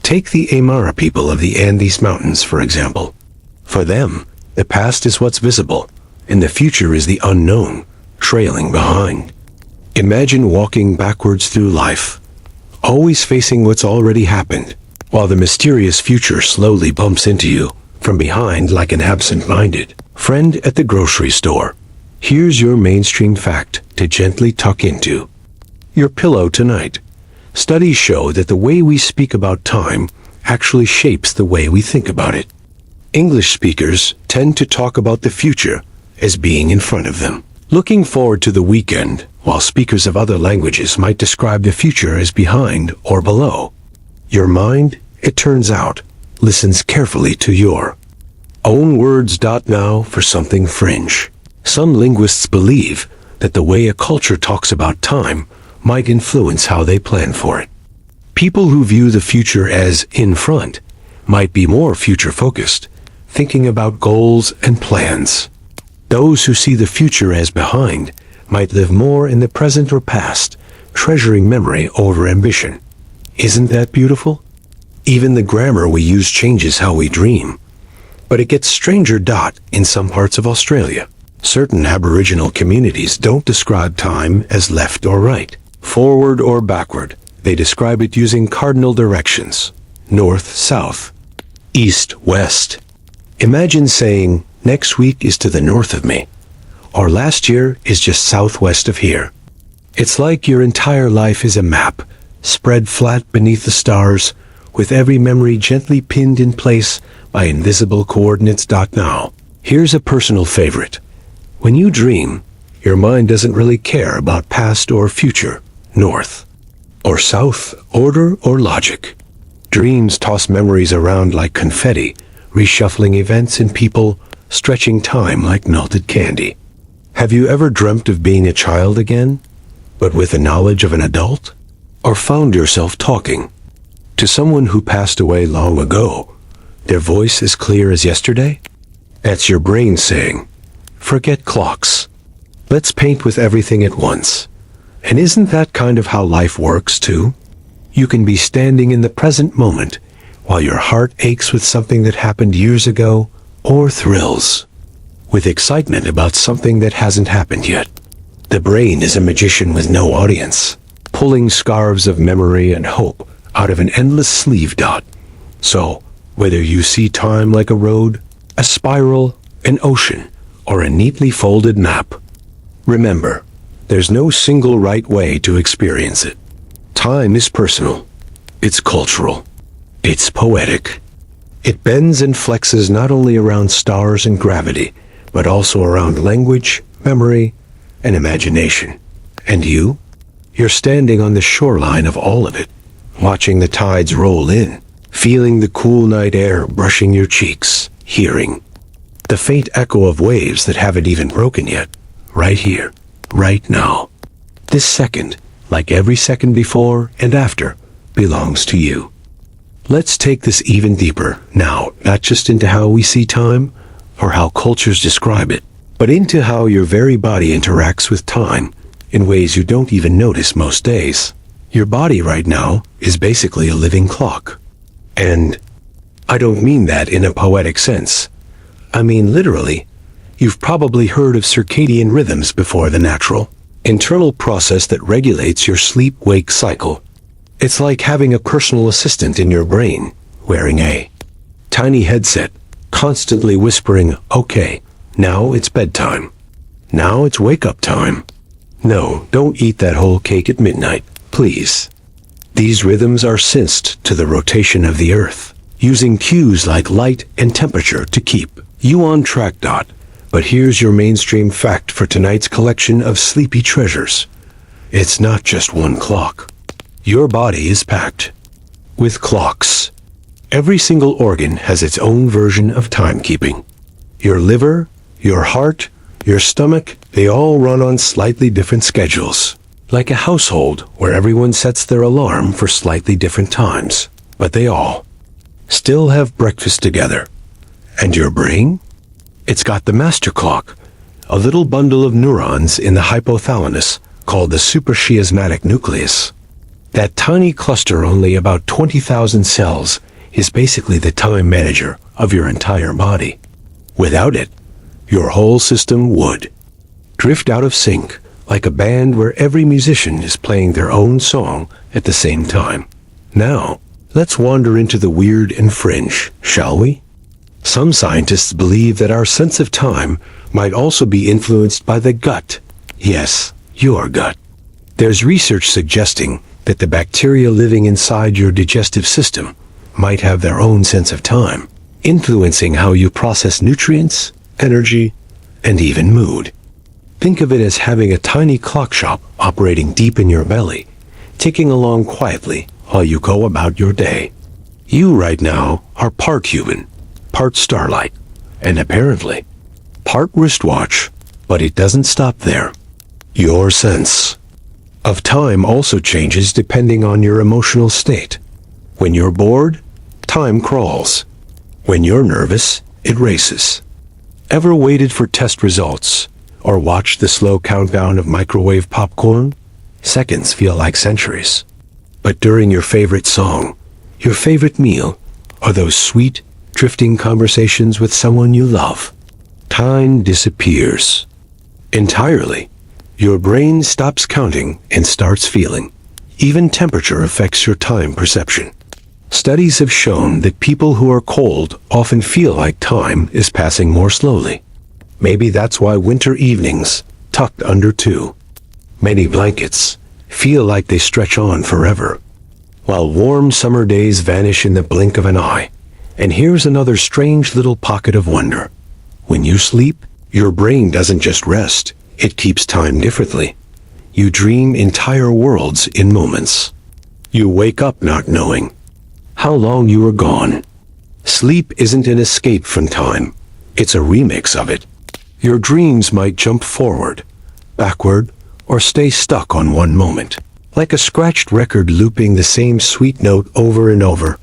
Take the Aymara people of the Andes Mountains, for example. For them, the past is what's visible, and the future is the unknown, trailing behind. Imagine walking backwards through life, always facing what's already happened, while the mysterious future slowly bumps into you from behind like an absent-minded friend at the grocery store. Here's your mainstream fact to gently tuck into your pillow tonight. Studies show that the way we speak about time actually shapes the way we think about it. English speakers tend to talk about the future as being in front of them, looking forward to the weekend, while speakers of other languages might describe the future as behind or below. Your mind, it turns out, listens carefully to your own words. Now for something fringe. Some linguists believe that the way a culture talks about time might influence how they plan for it. People who view the future as in front might be more future-focused, thinking about goals and plans. Those who see the future as behind might live more in the present or past, treasuring memory over ambition. Isn't that beautiful? Even the grammar we use changes how we dream. But it gets stranger. In some parts of Australia, certain Aboriginal communities don't describe time as left or right, forward or backward. They describe it using cardinal directions: north, south, east, west. Imagine saying, next week is to the north of me, or last year is just southwest of here. It's like your entire life is a map, spread flat beneath the stars, with every memory gently pinned in place by invisible coordinates. Now, here's a personal favorite. When you dream, your mind doesn't really care about past or future, north or south, order or logic. Dreams toss memories around like confetti, reshuffling events and people, stretching time like melted candy. Have you ever dreamt of being a child again, but with the knowledge of an adult? Or found yourself talking to someone who passed away long ago, their voice as clear as yesterday? That's your brain saying, forget clocks. Let's paint with everything at once. And isn't that kind of how life works too? You can be standing in the present moment while your heart aches with something that happened years ago, or thrills with excitement about something that hasn't happened yet. The brain is a magician with no audience, pulling scarves of memory and hope out of an endless sleeve. So, whether you see time like a road, a spiral, an ocean, or a neatly folded map, remember, there's no single right way to experience it. Time is personal. It's cultural. It's poetic. It bends and flexes not only around stars and gravity, but also around language, memory, and imagination. And you? You're standing on the shoreline of all of it, watching the tides roll in, feeling the cool night air brushing your cheeks, hearing the faint echo of waves that haven't even broken yet, right here, right now. This second, like every second before and after, belongs to you. Let's take this even deeper now, not just into how we see time or how cultures describe it, but into how your very body interacts with time in ways you don't even notice most days. Your body right now is basically a living clock. And I don't mean that in a poetic sense. I mean literally. You've probably heard of circadian rhythms before, the natural, internal process that regulates your sleep-wake cycle. It's like having a personal assistant in your brain, wearing a tiny headset, constantly whispering, okay, now it's bedtime. Now it's wake-up time. No, don't eat that whole cake at midnight, please. These rhythms are synced to the rotation of the Earth, using cues like light and temperature to keep you on track. But here's your mainstream fact for tonight's collection of sleepy treasures. It's not just one clock. Your body is packed with clocks. Every single organ has its own version of timekeeping. Your liver, your heart, your stomach, they all run on slightly different schedules. Like a household where everyone sets their alarm for slightly different times. But they all still have breakfast together. And your brain? It's got the master clock, a little bundle of neurons in the hypothalamus called the suprachiasmatic nucleus. That tiny cluster, only about 20,000 cells, is basically the time manager of your entire body. Without it, your whole system would drift out of sync, like a band where every musician is playing their own song at the same time. Now, let's wander into the weird and fringe, shall we? Some scientists believe that our sense of time might also be influenced by the gut. Yes, your gut. There's research suggesting that the bacteria living inside your digestive system might have their own sense of time, influencing how you process nutrients, energy, and even mood. Think of it as having a tiny clock shop operating deep in your belly, ticking along quietly while you go about your day. You right now are part human, part starlight, and apparently part wristwatch, but it doesn't stop there. Your sense of time also changes depending on your emotional state. When you're bored, time crawls. When you're nervous, it races. Ever waited for test results or watched the slow countdown of microwave popcorn? Seconds feel like centuries. But during your favorite song, your favorite meal, or those sweet, drifting conversations with someone you love, time disappears entirely. Your brain stops counting and starts feeling. Even temperature affects your time perception. Studies have shown that people who are cold often feel like time is passing more slowly. Maybe that's why winter evenings, tucked under two many blankets, feel like they stretch on forever, while warm summer days vanish in the blink of an eye. And here's another strange little pocket of wonder. When you sleep, your brain doesn't just rest, it keeps time differently. You dream entire worlds in moments. You wake up not knowing how long you were gone. Sleep isn't an escape from time, it's a remix of it. Your dreams might jump forward, backward, or stay stuck on one moment, like a scratched record looping the same sweet note over and over.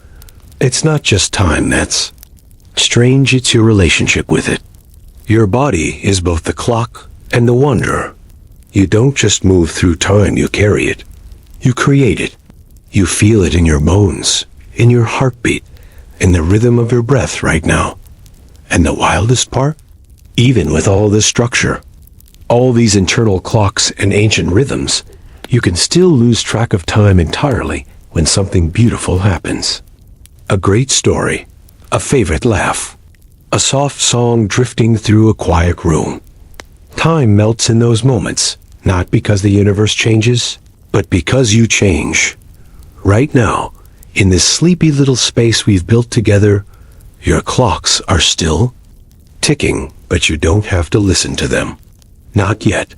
It's not just time that's strange, it's your relationship with it. Your body is both the clock and the wanderer. You don't just move through time, you carry it. You create it. You feel it in your bones, in your heartbeat, in the rhythm of your breath right now. And the wildest part? Even with all this structure, all these internal clocks and ancient rhythms, you can still lose track of time entirely when something beautiful happens. A great story, a favorite laugh, a soft song drifting through a quiet room. Time melts in those moments, not because the universe changes, but because you change. Right now, in this sleepy little space we've built together, your clocks are still ticking, but you don't have to listen to them. Not yet.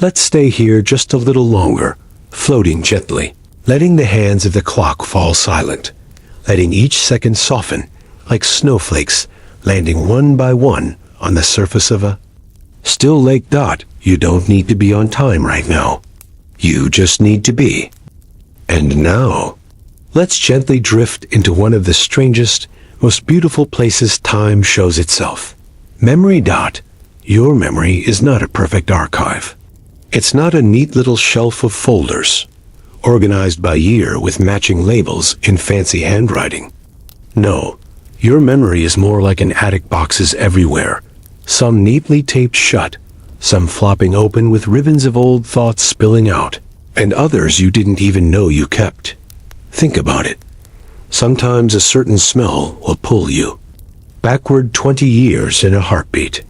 Let's stay here just a little longer, floating gently, letting the hands of the clock fall silent, letting each second soften like snowflakes landing one by one on the surface of a still lake. You don't need to be on time right now. You just need to be. And now, let's gently drift into one of the strangest, most beautiful places time shows itself. Memory. Your memory is not a perfect archive. It's not a neat little shelf of folders, organized by year with matching labels in fancy handwriting. No, your memory is more like an attic, boxes everywhere, some neatly taped shut, some flopping open with ribbons of old thoughts spilling out, and others you didn't even know you kept. Think about it. Sometimes a certain smell will pull you backward 20 years in a heartbeat.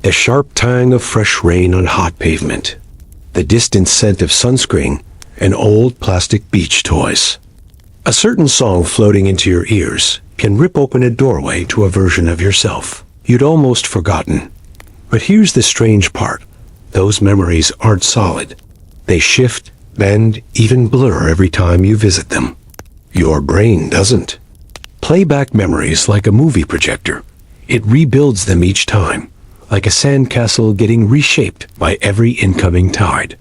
The sharp tang of fresh rain on hot pavement. The distant scent of sunscreen and old plastic beach toys. A certain song floating into your ears can rip open a doorway to a version of yourself you'd almost forgotten. But here's the strange part. Those memories aren't solid. They shift, bend, even blur every time you visit them. Your brain doesn't play back memories like a movie projector. It rebuilds them each time, like a sandcastle getting reshaped by every incoming tide.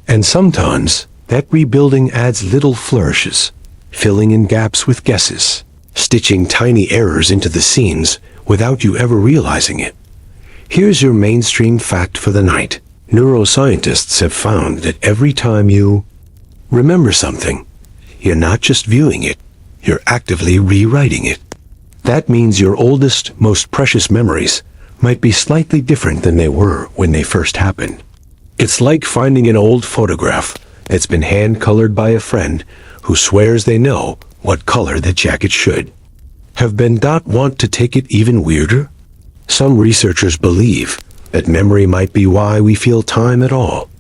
And sometimes, that rebuilding adds little flourishes, filling in gaps with guesses, stitching tiny errors into the seams without you ever realizing it. Here's your mainstream fact for the night. Neuroscientists have found that every time you remember something, you're not just viewing it, you're actively rewriting it. That means your oldest, most precious memories might be slightly different than they were when they first happened. It's like finding an old photograph that's been hand-colored by a friend who swears they know what color the jacket should have been. Want to take it even weirder? Some researchers believe that memory might be why we feel time at all.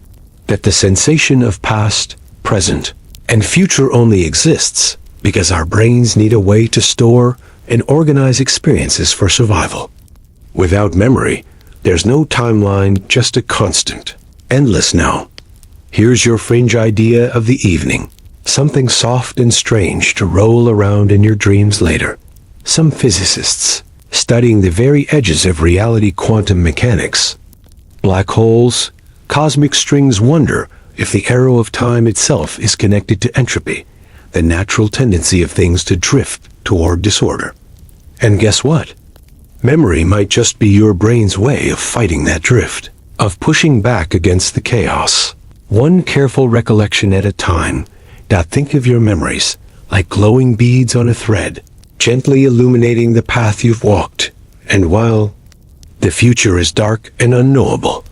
That the sensation of past, present, and future only exists because our brains need a way to store and organize experiences for survival. Without memory, there's no timeline, just a constant, endless now. Here's your fringe idea of the evening. Something soft and strange to roll around in your dreams later. Some physicists, studying the very edges of reality, quantum mechanics, black holes, cosmic strings, wonder if the arrow of time itself is connected to entropy, the natural tendency of things to drift toward disorder. And guess what? Memory might just be your brain's way of fighting that drift, of pushing back against the chaos. One careful recollection at a time. Think of your memories like glowing beads on a thread, gently illuminating the path you've walked. And while the future is dark and unknowable,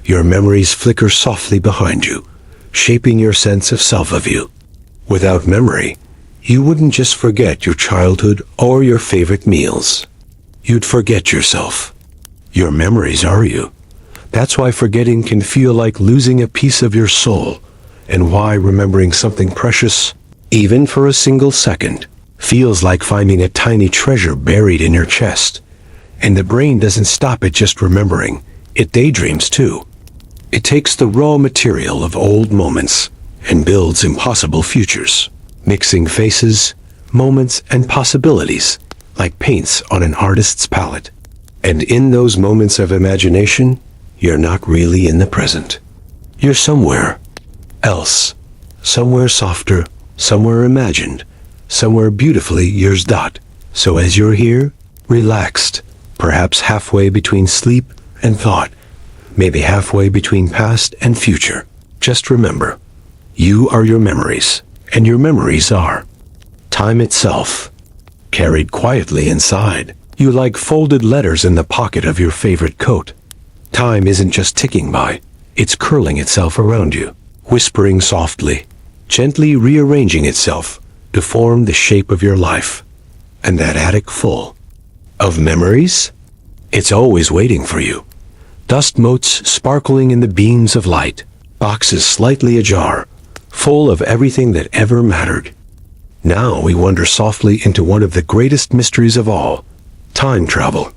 your memories flicker softly behind you, shaping your sense of self of you. Without memory, you wouldn't just forget your childhood or your favorite meals. You'd forget yourself. Your memories are you. That's why forgetting can feel like losing a piece of your soul, and why remembering something precious, even for a single second, feels like finding a tiny treasure buried in your chest. And the brain doesn't stop at just remembering, it daydreams too. It takes the raw material of old moments and builds impossible futures, mixing faces, moments, and possibilities like paints on an artist's palette. And in those moments of imagination, you're not really in the present. You're somewhere else, somewhere softer, somewhere imagined, somewhere beautifully yours. So as you're here, relaxed, perhaps halfway between sleep and thought, maybe halfway between past and future, just remember, you are your memories, and your memories are time itself, carried quietly inside you like folded letters in the pocket of your favorite coat. Time isn't just ticking by, it's curling itself around you, whispering softly, gently rearranging itself to form the shape of your life. And that attic full of memories? It's always waiting for you. Dust motes sparkling in the beams of light, boxes slightly ajar, full of everything that ever mattered. Now we wander softly into one of the greatest mysteries of all, time travel.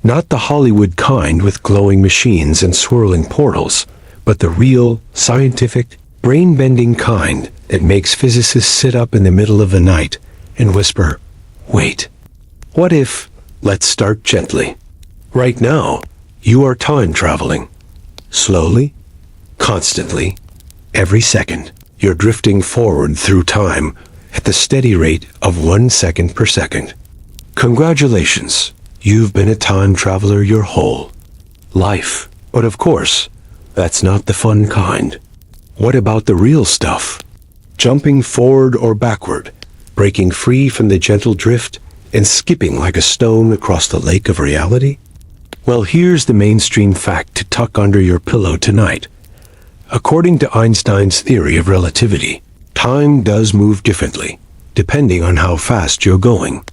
Not the Hollywood kind with glowing machines and swirling portals, but the real, scientific, brain-bending kind that makes physicists sit up in the middle of the night and whisper, "Wait, what if?" Let's start gently. Right now, you are time traveling. Slowly, constantly, every second, you're drifting forward through time at the steady rate of 1 second per second. Congratulations. You've been a time traveler your whole life. But of course, that's not the fun kind. What about the real stuff? Jumping forward or backward, breaking free from the gentle drift, and skipping like a stone across the lake of reality? Well, here's the mainstream fact to tuck under your pillow tonight. According to Einstein's theory of relativity, time does move differently, depending on how fast you're going.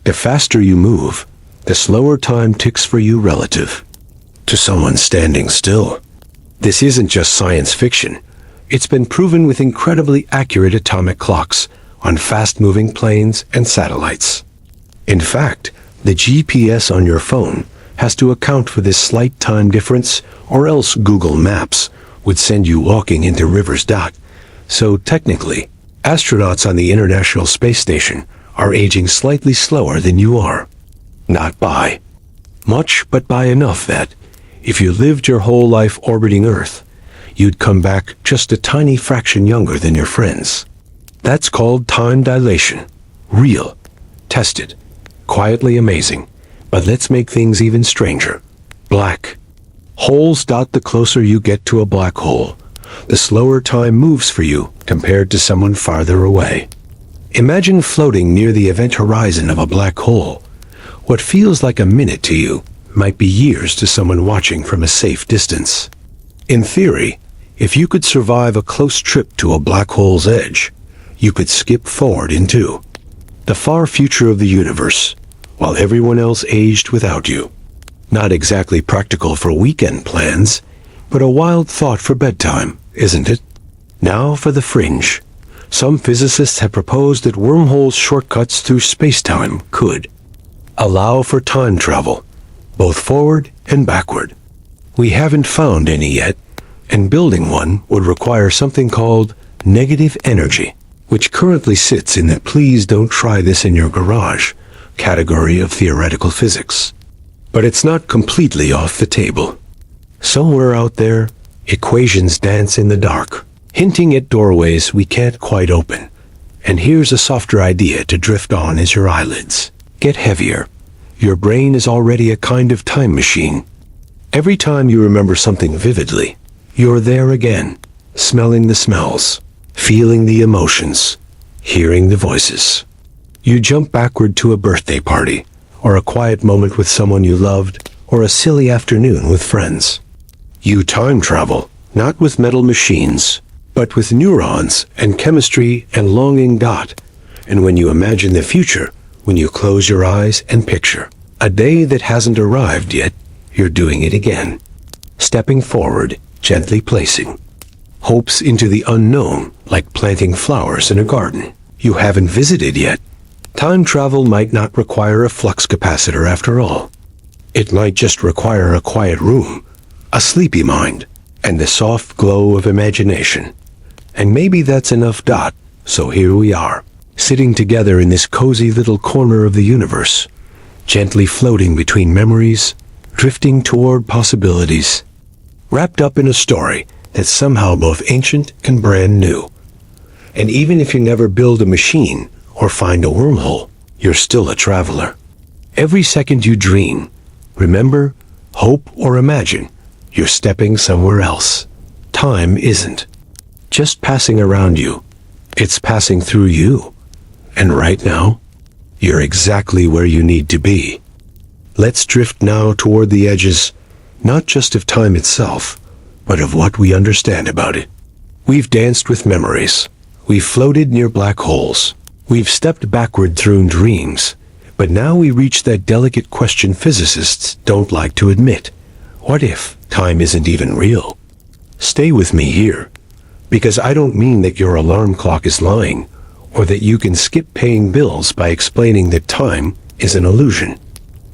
The faster you move, the slower time ticks for you relative to someone standing still. This isn't just science fiction. It's been proven with incredibly accurate atomic clocks on fast-moving planes and satellites. In fact, the GPS on your phone has to account for this slight time difference, or else Google Maps would send you walking into rivers. So technically, astronauts on the International Space Station are aging slightly slower than you are. Not by much, but by enough that, if you lived your whole life orbiting Earth, you'd come back just a tiny fraction younger than your friends. That's called time dilation. Real, tested, quietly amazing. But let's make things even stranger. Black holes. The closer you get to a black hole, the slower time moves for you compared to someone farther away. Imagine floating near the event horizon of a black hole. What feels like a minute to you might be years to someone watching from a safe distance. In theory, If you could survive a close trip to a black hole's edge, you could skip forward into the far future of the universe, while everyone else aged without you. Not exactly practical for weekend plans, but a wild thought for bedtime, isn't it? Now for the fringe. Some physicists have proposed that wormholes shortcuts through space-time could allow for time travel, both forward and backward. We haven't found any yet, and building one would require something called negative energy, which currently sits in the "please don't try this in your garage" category of theoretical physics. But it's not completely off the table. Somewhere out there, equations dance in the dark, hinting at doorways we can't quite open. And here's a softer idea to drift on as your eyelids get heavier. Your brain is already a kind of time machine. Every time you remember something vividly, you're there again, smelling the smells, feeling the emotions, hearing the voices. You jump backward to a birthday party, or a quiet moment with someone you loved, or a silly afternoon with friends. You time travel, not with metal machines, but with neurons and chemistry and longing. And when you imagine the future, when you close your eyes and picture a day that hasn't arrived yet, you're doing it again. Stepping forward, gently placing hopes into the unknown, like planting flowers in a garden you haven't visited yet. Time travel might not require a flux capacitor after all. It might just require a quiet room, a sleepy mind, and the soft glow of imagination. And maybe that's enough. So here we are, sitting together in this cozy little corner of the universe, gently floating between memories, drifting toward possibilities, wrapped up in a story that's somehow both ancient and brand new. And even if you never build a machine or find a wormhole, you're still a traveler. Every second you dream, remember, hope, or imagine, you're stepping somewhere else. Time isn't just passing around you, it's passing through you. And right now, you're exactly where you need to be. Let's drift now toward the edges, not just of time itself, but of what we understand about it. We've danced with memories. We've floated near black holes. We've stepped backward through dreams. But now we reach that delicate question physicists don't like to admit. What if time isn't even real? Stay with me here, because I don't mean that your alarm clock is lying, or that you can skip paying bills by explaining that time is an illusion.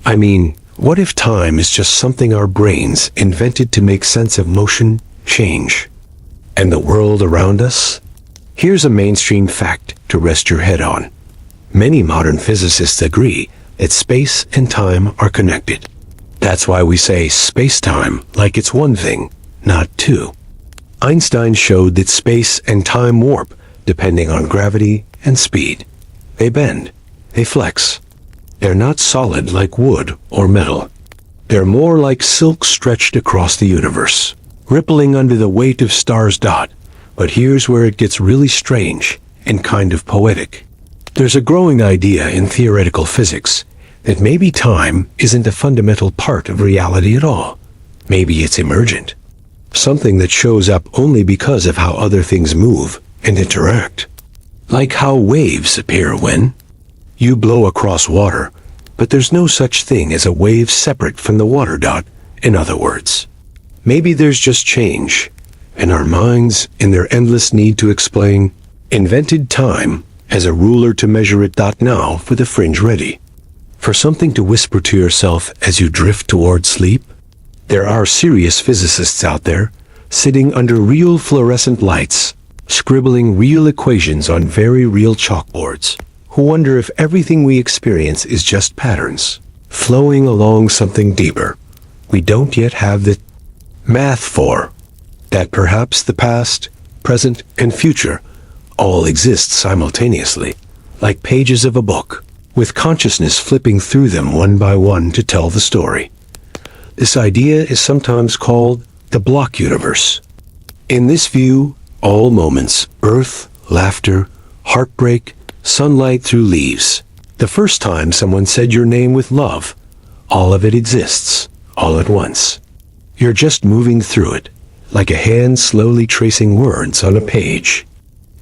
I mean, what if time is just something our brains invented to make sense of motion, change, and the world around us? Here's a mainstream fact to rest your head on. Many modern physicists agree that space and time are connected. That's why we say space-time like it's one thing, not two. Einstein showed that space and time warp depending on gravity and speed. They bend, they flex. They're not solid like wood or metal. They're more like silk stretched across the universe, rippling under the weight of stars. But here's where it gets really strange and kind of poetic. There's a growing idea in theoretical physics that maybe time isn't a fundamental part of reality at all. Maybe it's emergent. Something that shows up only because of how other things move and interact. Like how waves appear when you blow across water, but there's no such thing as a wave separate from the water. In other words, maybe there's just change, and our minds, in their endless need to explain, invented time as a ruler to measure it. Now for the fringe ready. For something to whisper to yourself as you drift toward sleep. There are serious physicists out there, sitting under real fluorescent lights, scribbling real equations on very real chalkboards, who wonder if everything we experience is just patterns, flowing along something deeper we don't yet have the math for. That perhaps the past, present, and future all exist simultaneously, like pages of a book, with consciousness flipping through them one by one to tell the story. This idea is sometimes called the block universe. In this view, all moments, birth, laughter, heartbreak, sunlight through leaves, the first time someone said your name with love, all of it exists, all at once. You're just moving through it, like a hand slowly tracing words on a page.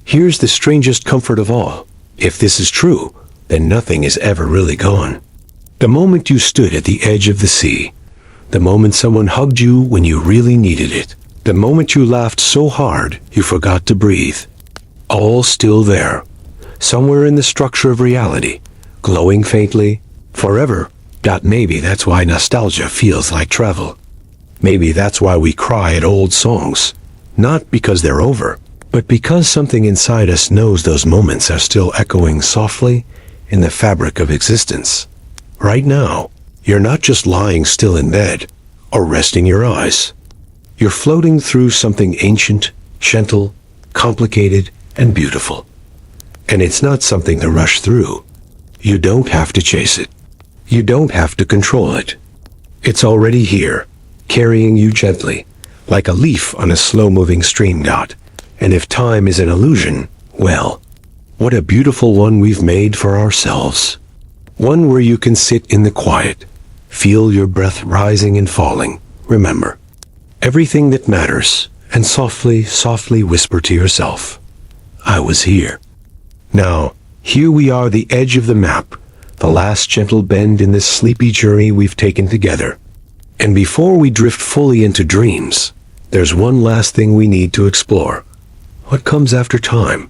Here's the strangest comfort of all. If this is true, then nothing is ever really gone. The moment you stood at the edge of the sea, the moment someone hugged you when you really needed it, the moment you laughed so hard you forgot to breathe, all still there, somewhere in the structure of reality, glowing faintly, forever. Maybe that's why nostalgia feels like travel. Maybe that's why we cry at old songs, not because they're over, but because something inside us knows those moments are still echoing softly in the fabric of existence. Right now, you're not just lying still in bed or resting your eyes. You're floating through something ancient, gentle, complicated, and beautiful. And it's not something to rush through. You don't have to chase it. You don't have to control it. It's already here, carrying you gently, like a leaf on a slow-moving stream dot. And if time is an illusion, well, what a beautiful one we've made for ourselves. One where you can sit in the quiet, feel your breath rising and falling. Remember everything that matters, and softly, softly whisper to yourself, I was here. Now, here we are, the edge of the map, the last gentle bend in this sleepy journey we've taken together. And before we drift fully into dreams, there's one last thing we need to explore. What comes after time?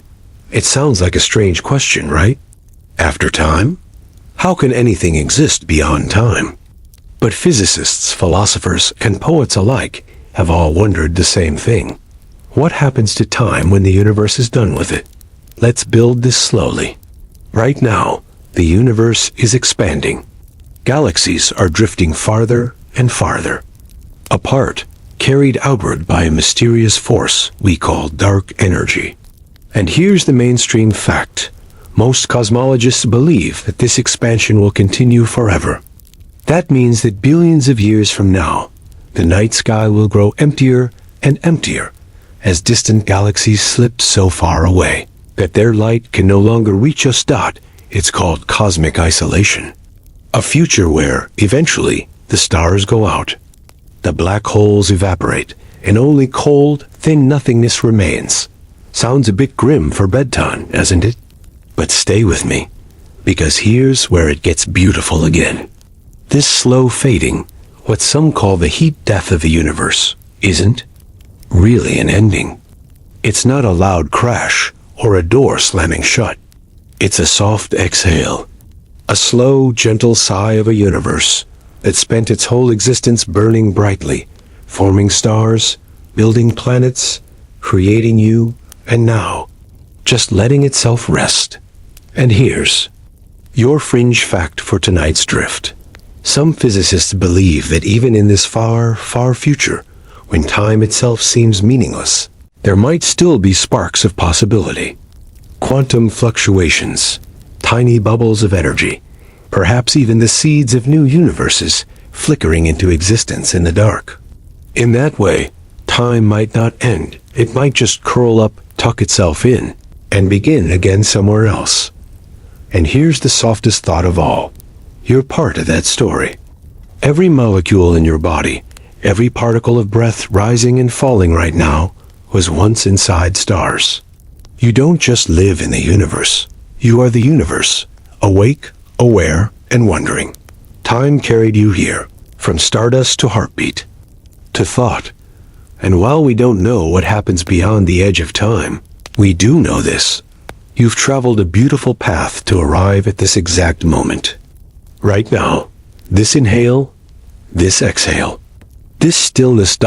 It sounds like a strange question, right? After time? How can anything exist beyond time? But physicists, philosophers, and poets alike have all wondered the same thing. What happens to time when the universe is done with it? Let's build this slowly. Right now, the universe is expanding. Galaxies are drifting farther and farther apart, carried outward by a mysterious force we call dark energy. And here's the mainstream fact. Most cosmologists believe that this expansion will continue forever. That means that billions of years from now, the night sky will grow emptier and emptier as distant galaxies slip so far away that their light can no longer reach us. It's called cosmic isolation. A future where, eventually, the stars go out, the black holes evaporate, and only cold, thin nothingness remains. Sounds a bit grim for bedtime, doesn't it? But stay with me, because here's where it gets beautiful again. This slow fading, what some call the heat death of the universe, isn't really an ending. It's not a loud crash or a door slamming shut. It's a soft exhale, a slow, gentle sigh of a universe that spent its whole existence burning brightly, forming stars, building planets, creating you, and now, just letting itself rest. And here's your fringe fact for tonight's drift. Some physicists believe that even in this far, far future, when time itself seems meaningless, there might still be sparks of possibility. Quantum fluctuations, tiny bubbles of energy, perhaps even the seeds of new universes flickering into existence in the dark. In that way, time might not end. It might just curl up, tuck itself in, and begin again somewhere else. And here's the softest thought of all. You're part of that story. Every molecule in your body, every particle of breath rising and falling right now, was once inside stars. You don't just live in the universe. You are the universe, awake, aware, and wondering. Time carried you here, from stardust to heartbeat, to thought. And while we don't know what happens beyond the edge of time, we do know this. You've traveled a beautiful path to arrive at this exact moment. Right now, this inhale, this exhale, this stillness.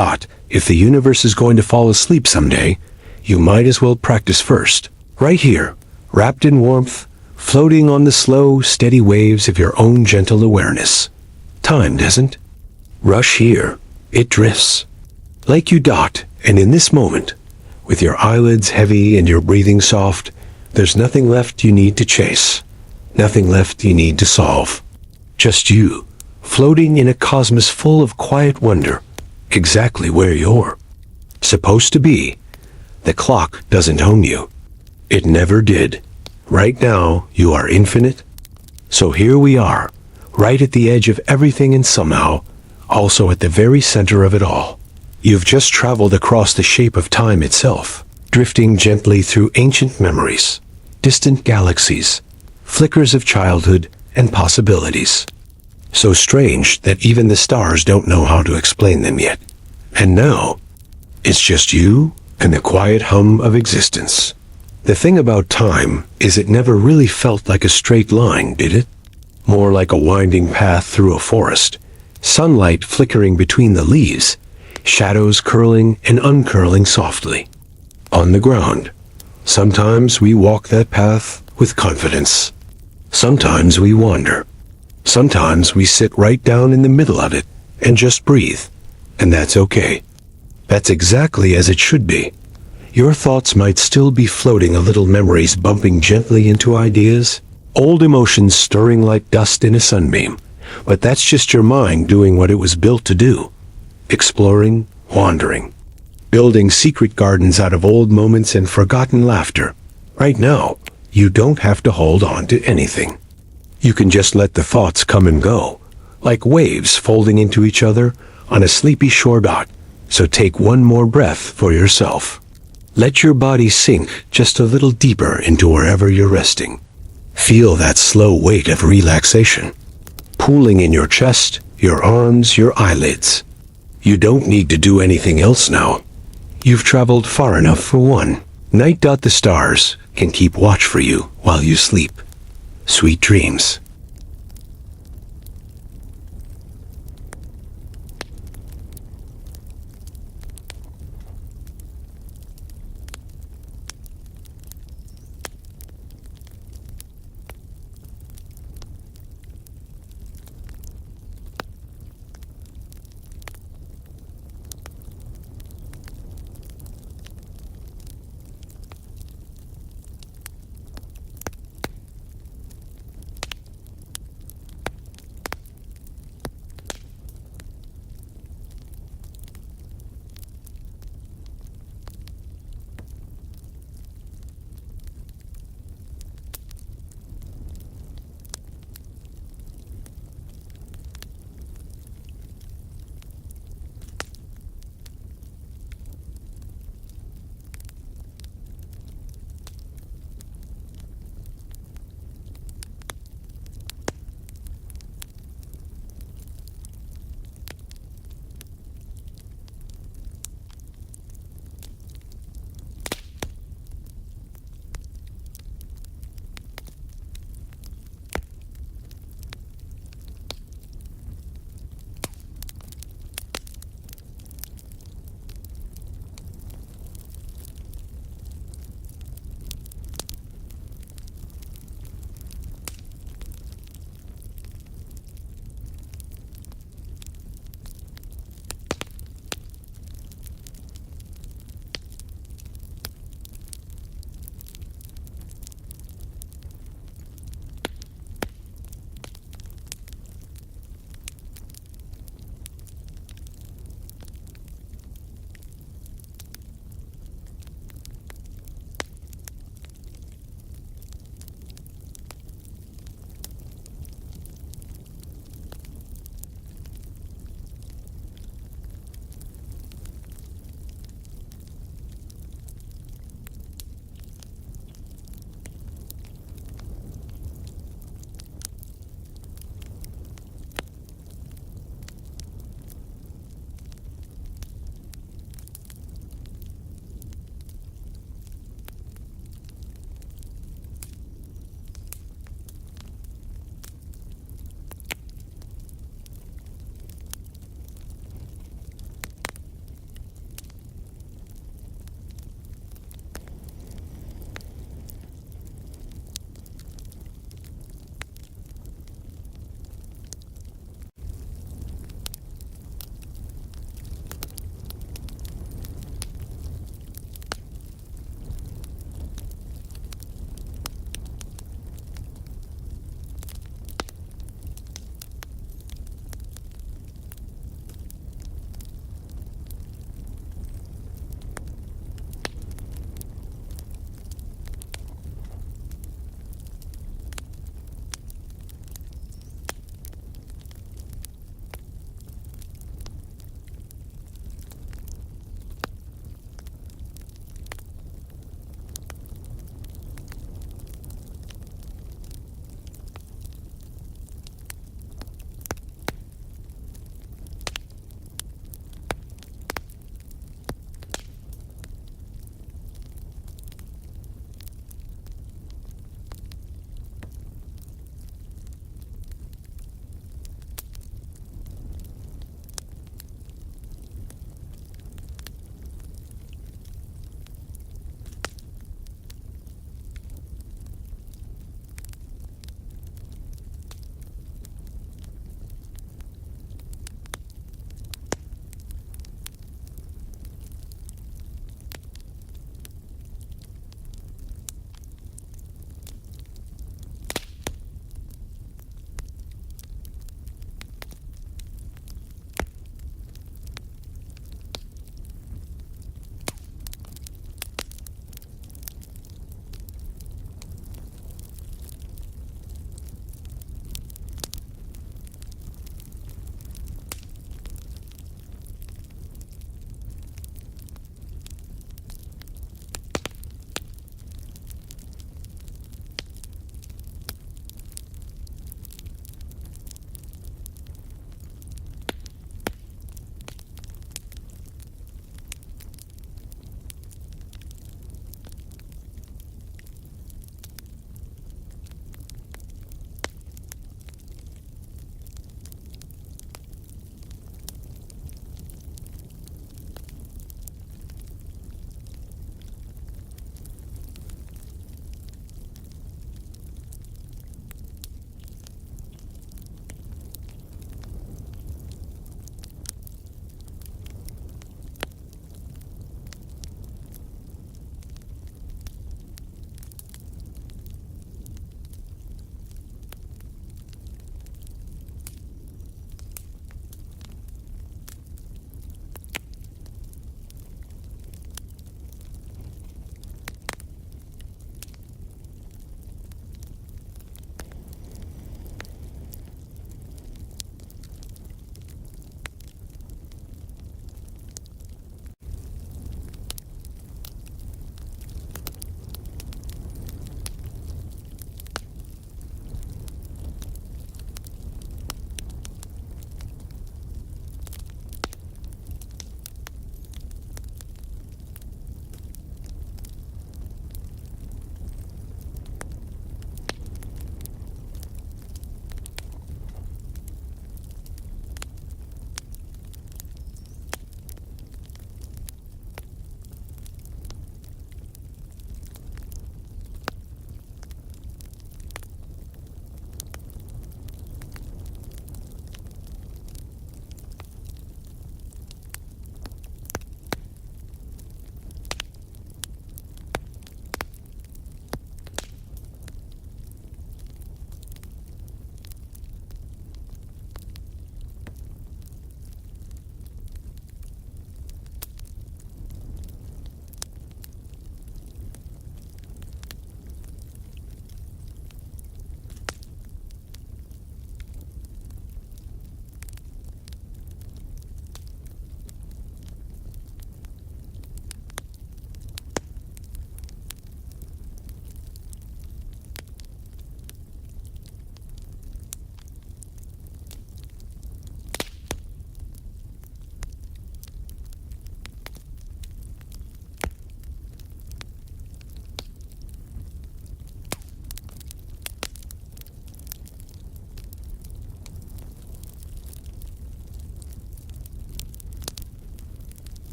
If the universe is going to fall asleep someday, you might as well practice first, right here, wrapped in warmth, floating on the slow, steady waves of your own gentle awareness. Time doesn't rush here, it drifts. Like you. And in this moment, with your eyelids heavy and your breathing soft, there's nothing left you need to chase, nothing left you need to solve. Just you, floating in a cosmos full of quiet wonder, exactly where you're supposed to be. The clock doesn't own you. It never did. Right now, you are infinite. So here we are, right at the edge of everything and somehow, also at the very center of it all. You've just traveled across the shape of time itself, drifting gently through ancient memories, distant galaxies, flickers of childhood, and possibilities. So strange that even the stars don't know how to explain them yet. And now, it's just you and the quiet hum of existence. The thing about time is it never really felt like a straight line, did it? More like a winding path through a forest, sunlight flickering between the leaves, shadows curling and uncurling softly. On the ground, sometimes we walk that path with confidence. Sometimes we wander. Sometimes we sit right down in the middle of it and just breathe. And that's okay. That's exactly as it should be. Your thoughts might still be floating, a little memories bumping gently into ideas, old emotions stirring like dust in a sunbeam. But that's just your mind doing what it was built to do. Exploring, wandering, building secret gardens out of old moments and forgotten laughter. Right now, you don't have to hold on to anything. You can just let the thoughts come and go, like waves folding into each other on a sleepy shore dot. So take one more breath for yourself. Let your body sink just a little deeper into wherever you're resting. Feel that slow weight of relaxation, pooling in your chest, your arms, your eyelids. You don't need to do anything else now. You've traveled far enough for one. Night. The stars can keep watch for you while you sleep. Sweet dreams.